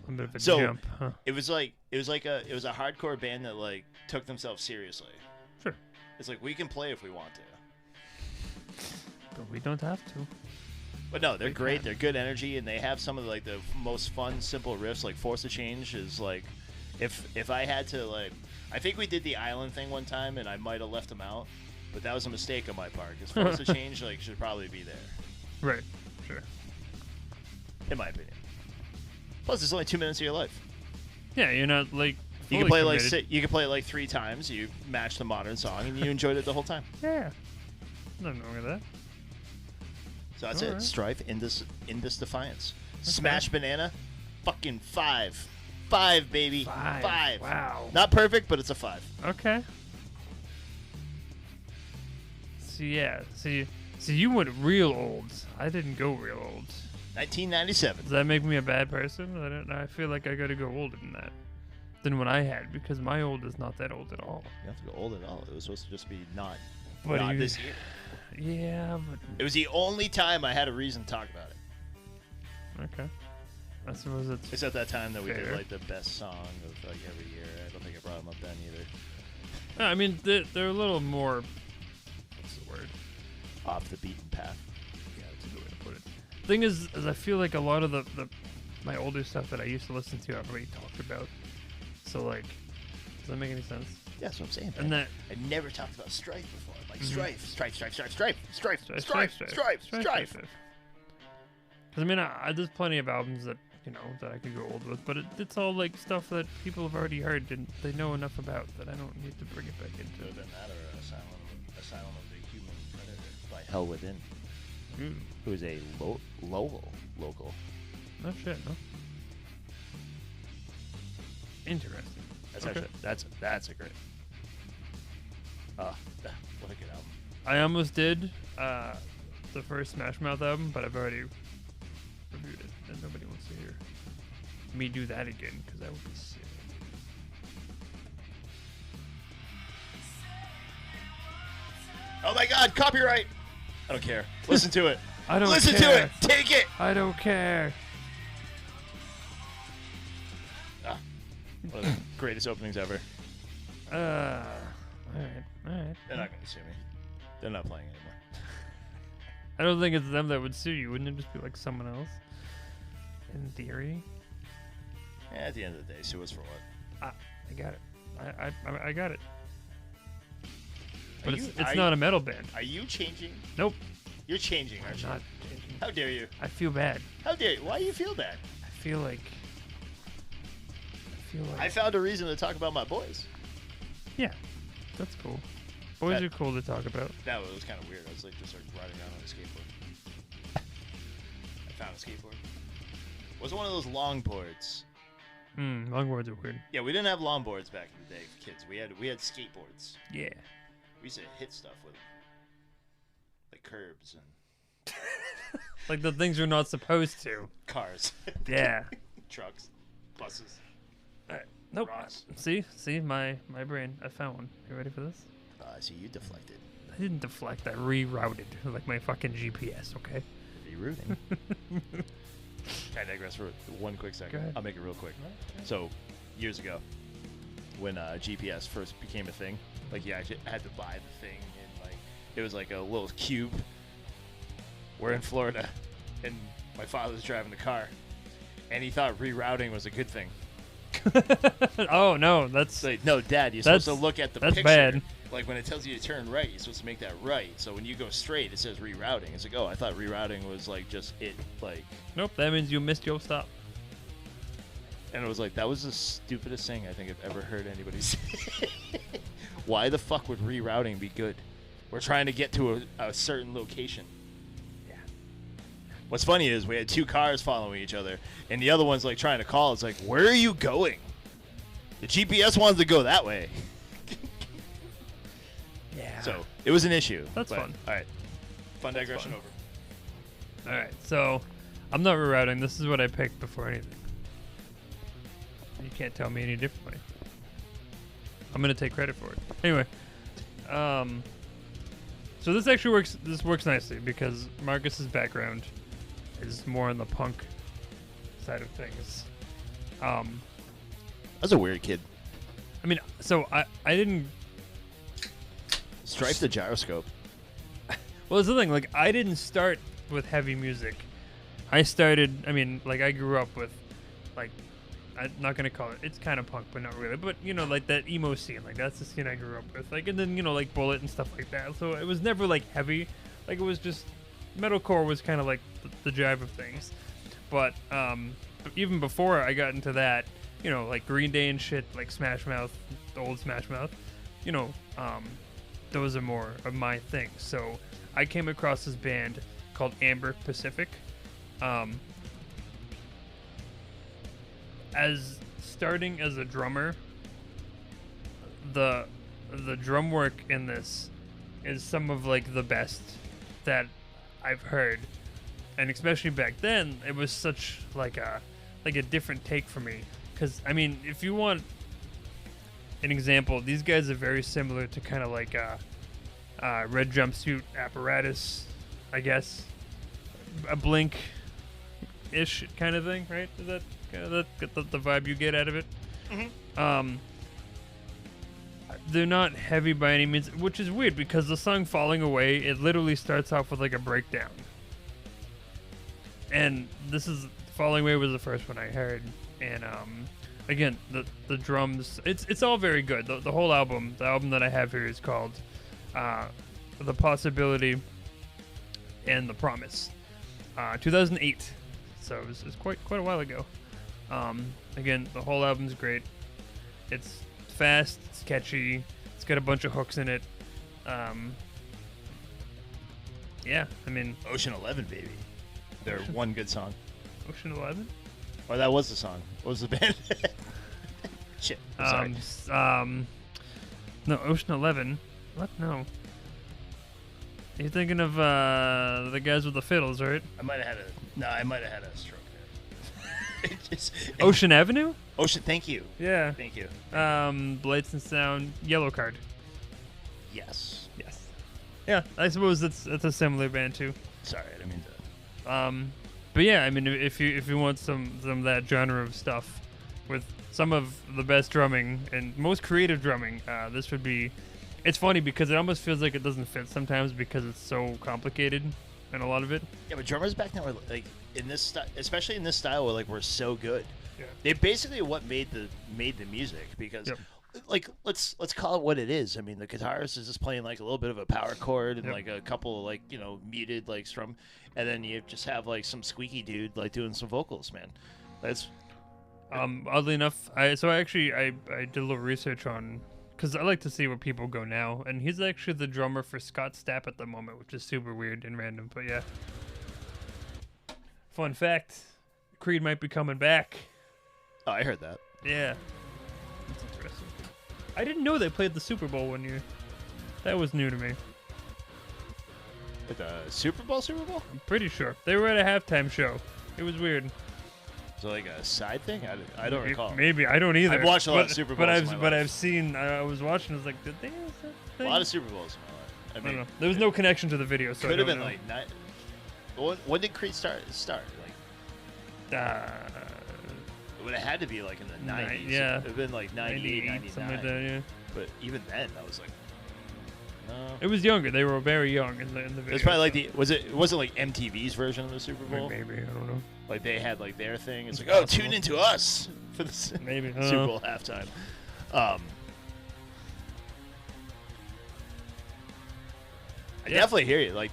bit of a So- jump. Huh? it was a hardcore band that like took themselves seriously. Sure. It's like we can play if we want to. But we don't have to. But no, they're We great. can. They're good energy, and they have some of like the most fun, simple riffs. Like Force of Change is like, if I had to like, I think we did the island thing one time, and I might have left them out, but that was a mistake on my part. Because Force of Change like should probably be there, Right. Sure. in my opinion. Plus, it's only 2 minutes of your life. Yeah, you're not like. You can fully play committed. you can play it like 3 times. You match the modern song, and you enjoyed it the whole time. Yeah. Nothing wrong with that. So that's All it. right. Strife, In This Defiance. Smash Banana, fucking 5. 5, baby. 5. Wow. Not perfect, but it's a 5. Okay. So yeah, so you went real old. I didn't go real old. 1997. Does that make me a bad person? I don't know. I feel like I gotta go older than that. Than what I had, because my old is not that old at all. You have to go old at all. It was supposed to just be not What do you- this year. Yeah, but It was the only time I had a reason to talk about it. okay. I suppose it's. It's at that time that we did Fair. like the best song of like every year. I don't think I brought them up then either. I mean, they're a little more. What's the word? Off the beaten path. Yeah, that's a good way to put it. Thing is I feel like a lot of the my older stuff that I used to listen to, I've already talked about. So like, does that make any sense? Yeah, that's what I'm saying. And man. that I never talked about Strife before. Like Mhm. Strife. Because I mean, there's plenty of albums that that I could go old with, but it's all like stuff that people have already heard and they know enough about that I don't need to bring it back into. Other than that, or Asylum of the Human Predator by Hell Within, Ooh, who is a local. no shit, no. Interesting. That's Okay. actually that's a great. What a good album. I almost did the first Smash Mouth album, but I've already reviewed it, and nobody wants to hear me do that again because that would be sick. Oh my God, copyright! I don't care. Listen to it. I don't Listen care. to it. Take it. I don't care. One of the greatest openings ever. Alright. They're not going to sue me. They're not playing anymore. I don't think it's them that would sue you. Wouldn't it just be like someone else? In theory. At the end of the day, sue us for what? I got it. I got it. But Are it's not a metal band. Are you changing? Nope. You're changing, aren't I'm you? not changing. How dare you? I feel bad. How dare you? Why do you feel bad? I feel like. I found a reason to talk about my boys. Yeah, that's cool. Boys That- are cool to talk about. That was kind of weird. I was like just like riding around on a skateboard. I found a skateboard. wasn't one of those longboards. Longboards are weird. Yeah, we didn't have longboards back in the day, kids. We had skateboards. Yeah. We used to hit stuff with them, like curbs and Like the things you're not supposed to. cars, Yeah. trucks, buses. Alright. Nope. Ross. See, my brain. I found one. You ready for this? I see you deflected. I didn't deflect. I rerouted like my fucking GPS. Okay. Rerouting. Can I digress for one quick second? Go ahead. I'll make it real quick. So, years ago, when GPS first became a thing, like you actually had to buy the thing, and like it was like a little cube. We're in Florida, and my father was driving the car, and he thought rerouting was a good thing. Oh no, that's It's like, no, Dad, you're That's- supposed to look at the that's picture. bad. Like when it tells you to turn right, you're supposed to make that right. So when you go straight, it says rerouting. It's like, oh, I thought rerouting was like just it, like. nope. That means you missed your stop. And it was like, that was the stupidest thing I think I've ever heard anybody say. Why the fuck would rerouting be good? We're trying to get to a certain location. Yeah. What's funny is we had two cars following each other, and the other one's like trying to call. It's like, where are you going? The GPS wanted to go that way. Yeah. So it was an issue. That's but, fun. All right. Fun digression fun. over. All right. So I'm not rerouting. This is what I picked before anything. You can't tell me any differently. I'm gonna take credit for it. Anyway, so this actually works. This works nicely because Marcus's background is more on the punk side of things. I was a weird kid. I mean, so I didn't. Stripe the gyroscope. Well, it's the thing. Like, I didn't start with heavy music. I started. I mean, like, I grew up with, like, I'm not gonna call it. It's kind of punk, but not really. But you know, like that emo scene. Like that's the scene I grew up with. Like, and then you know, like Bullet and stuff like that. So it was never like heavy. Like it was just metalcore was kind of like the jive of things. But even before I got into that, you know, like Green Day and shit, like Smash Mouth, the old Smash Mouth. You know, those are more of my thing. So I came across this band called Amber Pacific. As starting as a drummer, the drum work in this is some of like the best that I've heard, and especially back then, it was such like a different take for me. Because I mean, if you want an example, these guys are very similar to kind of like Red Jumpsuit Apparatus, I guess, a Blink-ish kind of thing, right? Is that kind of the vibe you get out of it? Mm-hmm. They're not heavy by any means, which is weird because the song "Falling Away" it literally starts off with like a breakdown, and this is "Falling Away" was the first one I heard, and again the drums, it's all very good. The whole album, the album that I have here is called "The Possibility and the Promise," 2008, so it was quite a while ago. Again, the whole album's great. It's fast, it's catchy, it's got a bunch of hooks in it. Yeah, I mean, Ocean 11, baby. Their one good song. Ocean 11? Or that was the song. What was the band? Shit. I'm sorry. No, Ocean 11. What? No. You're thinking of the guys with the fiddles, right? I might have had a stroke there. Ocean Avenue? Ocean, thank you. Yeah. Thank you. Blights and Sound, Yellow Card. Yes. Yes. Yeah, I suppose it's a similar band too. Sorry, I didn't mean to. But yeah, I mean, if you want some of that genre of stuff with some of the best drumming and most creative drumming, this would be. It's funny because it almost feels like it doesn't fit sometimes because it's so complicated and a lot of it. Yeah, but drummers back then were like in this especially in this style, were like we're so good. Yeah. They basically what made the music because. Yep. Like let's call it what it is. I mean, the guitarist is just playing like a little bit of a power chord and Yep. like a couple like muted like strum, and then you just have like some squeaky dude like doing some vocals. Man, that's Oddly enough, I did a little research on because I like to see where people go now, and he's actually the drummer for Scott Stapp at the moment, which is super weird and random. But yeah, fun fact: Creed might be coming back. Oh, I heard that. Yeah. That's interesting. I didn't know they played the Super Bowl one year. That was new to me. At the Super Bowl? I'm pretty sure. They were at a halftime show. It was weird. So like a side thing? I don't recall. Maybe. I don't either. I've watched a lot of Super Bowls But in I've my but life. I've seen. I was watching. I was like, did they have that A thing? lot of Super Bowls in my life. I I don't mean, know. There was no connection to the video, so I could have don't been know. like when did Creed start? Like Uh, it would have had to be like in the 90s. yeah. It would have been like 98, 99. something like that. Yeah. But even then, I was like, no. It was younger. They were very young in the video. It was probably like it wasn't like MTV's version of the Super Bowl. Maybe. I don't know. Like they had like their thing. It's like, It's oh, possible. tune into us for the Maybe. I don't Super know. Bowl halftime. I definitely hear you. Like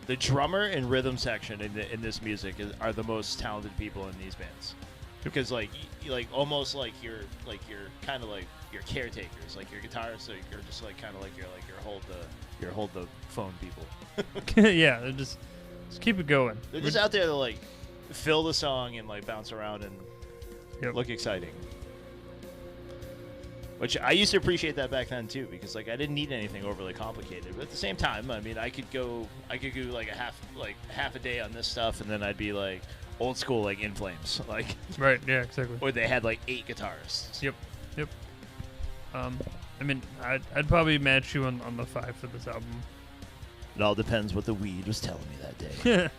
the drummer and rhythm section in this music are the most talented people in these bands. Because like almost like you're kind of like your caretakers, like your guitarists. So you're just like kind of like your hold the phone people. Yeah. They're just keep it going. They're just out there to like fill the song and like bounce around and Yep. look exciting. Which I used to appreciate that back then too, because like I didn't need anything overly complicated. But at the same time, I mean, I could go like half a day on this stuff, and then I'd be like old school, like In Flames, like, Right. Yeah. Exactly. or they had like 8 guitarists. Yep. I mean, I'd probably match you on the 5 for this album. It all depends what the weed was telling me that day.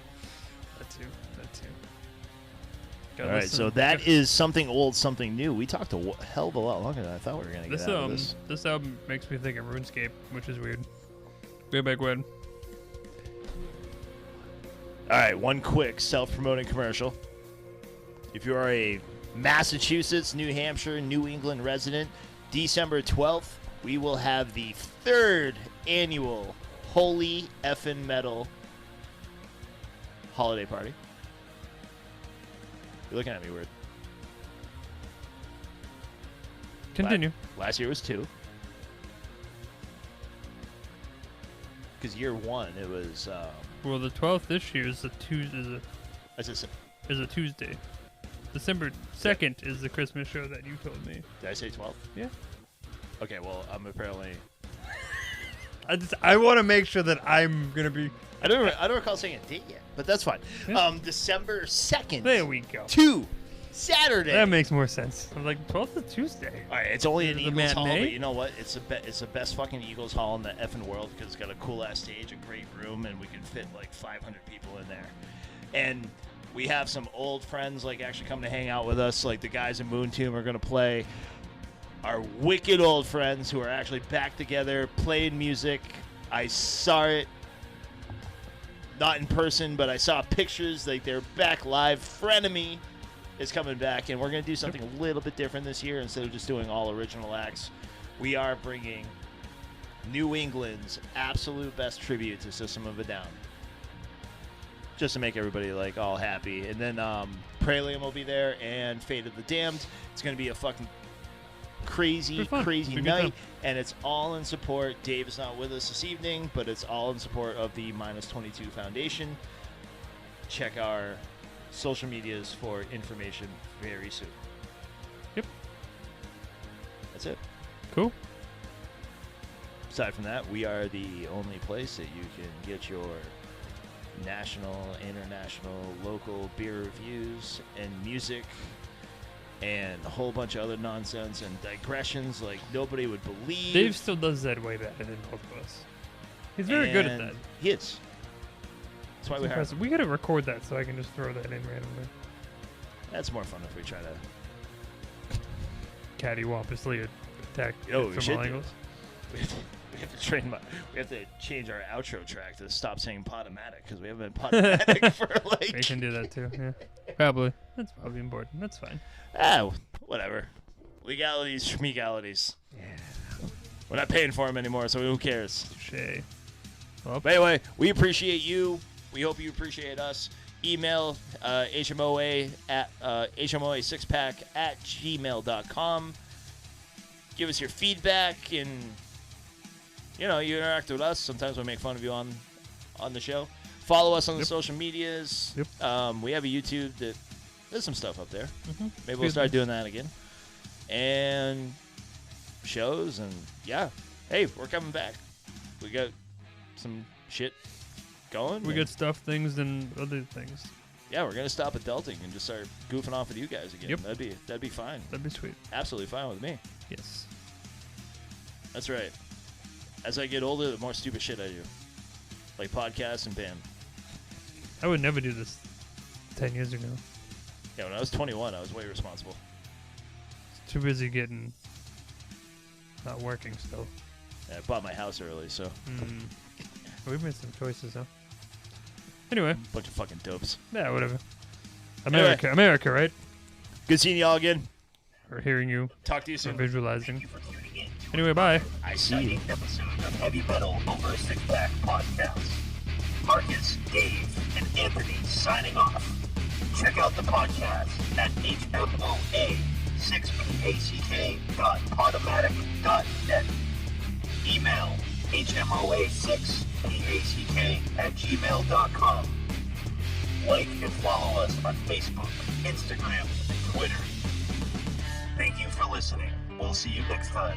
That too. All right, so that is something old, something new. We talked a hell of a lot longer than I thought we were gonna get this out of this. this album makes me think of RuneScape, which is weird. Way back when. All right, one quick self-promoting commercial. If you are a Massachusetts, New Hampshire, New England resident, December 12th, we will have the 3rd annual Holy Effin' Metal holiday party. You're looking at me weird. Continue. Last year was 2. Because year 1, it was... Well, the 12th this year is a Tuesday. Is a Tuesday. December 2nd is the Christmas show that you told me. Did I say 12th? Yeah. Okay, well, I'm apparently... I want to make sure that I'm gonna be. I don't recall saying a date yet, but that's fine. Yeah. December 2nd. There we go. 2 Saturday. That makes more sense. I'm like 12th is Tuesday. All right, it's only an The Eagles Hall, matinee? but you know what? It's the best fucking Eagles Hall in the effing world because it's got a cool ass stage, a great room, and we can fit like 500 people in there. And we have some old friends like actually come to hang out with us. Like the guys in Moon Tomb are gonna play. Our wicked old friends who are actually back together playing music. I saw it, not in person, but I saw pictures. Like they're back live. Frenemy is coming back, and we're gonna do something a little bit different this year. Instead of just doing all original acts, we are bringing New England's absolute best tribute to System of a Down, just to make everybody like all happy. And then Pralium will be there, and Fate of the Damned. It's gonna be a fucking crazy Be fun. Be a good night, time. and it's all in support. Dave is not with us this evening, but it's all in support of the Minus 22 Foundation. Check our social medias for information very soon. Yep. That's it. Cool. Aside from that, we are the only place that you can get your national, international, local beer reviews and music and a whole bunch of other nonsense and digressions like nobody would believe. Dave still does that way better than both of us. He's very good at And that. He is. That's why we hired him. Impressive. We gotta record that so I can just throw that in randomly. That's more fun if we try to. Cattywampously attack Oh, it we from should all do angles. We have to we have to change our outro track to stop saying Podomatic because we haven't been Podomatic for We like. can do that too. Yeah. Probably. That's probably important. That's fine. Whatever. Legalities, schmegalities. Yeah. We're not paying for them anymore, so who cares? Shay. Well, But anyway, we appreciate you. We hope you appreciate us. Email HMOA at HMOA6pack at gmail.com. Give us your feedback and, you interact with us. Sometimes we make fun of you on the show. Follow us on the Yep. social medias. Yep. We have a YouTube that there's some stuff up there. Mm-hmm. Maybe we'll start doing that again. And shows and yeah. Hey, we're coming back. We got some shit going. We and got stuff, things, and other things. yeah, we're gonna stop adulting and just start goofing off with you guys again. Yep. That'd be fine. That'd be sweet. Absolutely fine with me. Yes. That's right. As I get older, the more stupid shit I do. Like podcasts and band. I would never do this 10 years ago. Yeah, when I was 21, I was way responsible. Too busy not working still. Yeah, I bought my house early, so We've made some choices, huh? Anyway, bunch of fucking dopes. yeah, whatever. America, right? Good seeing y'all again. Or hearing you, Talk to you or soon. visualizing. Anyway, bye. I see you. Episode of Heavy Metal Over a Six Pack Podcast. Marcus, Dave, and Anthony signing off. Check out the podcast at hmoa6pack.podomatic.net. Email hmoa6pack@gmail.com. Like and follow us on Facebook, Instagram, and Twitter. Thank you for listening. We'll see you next time.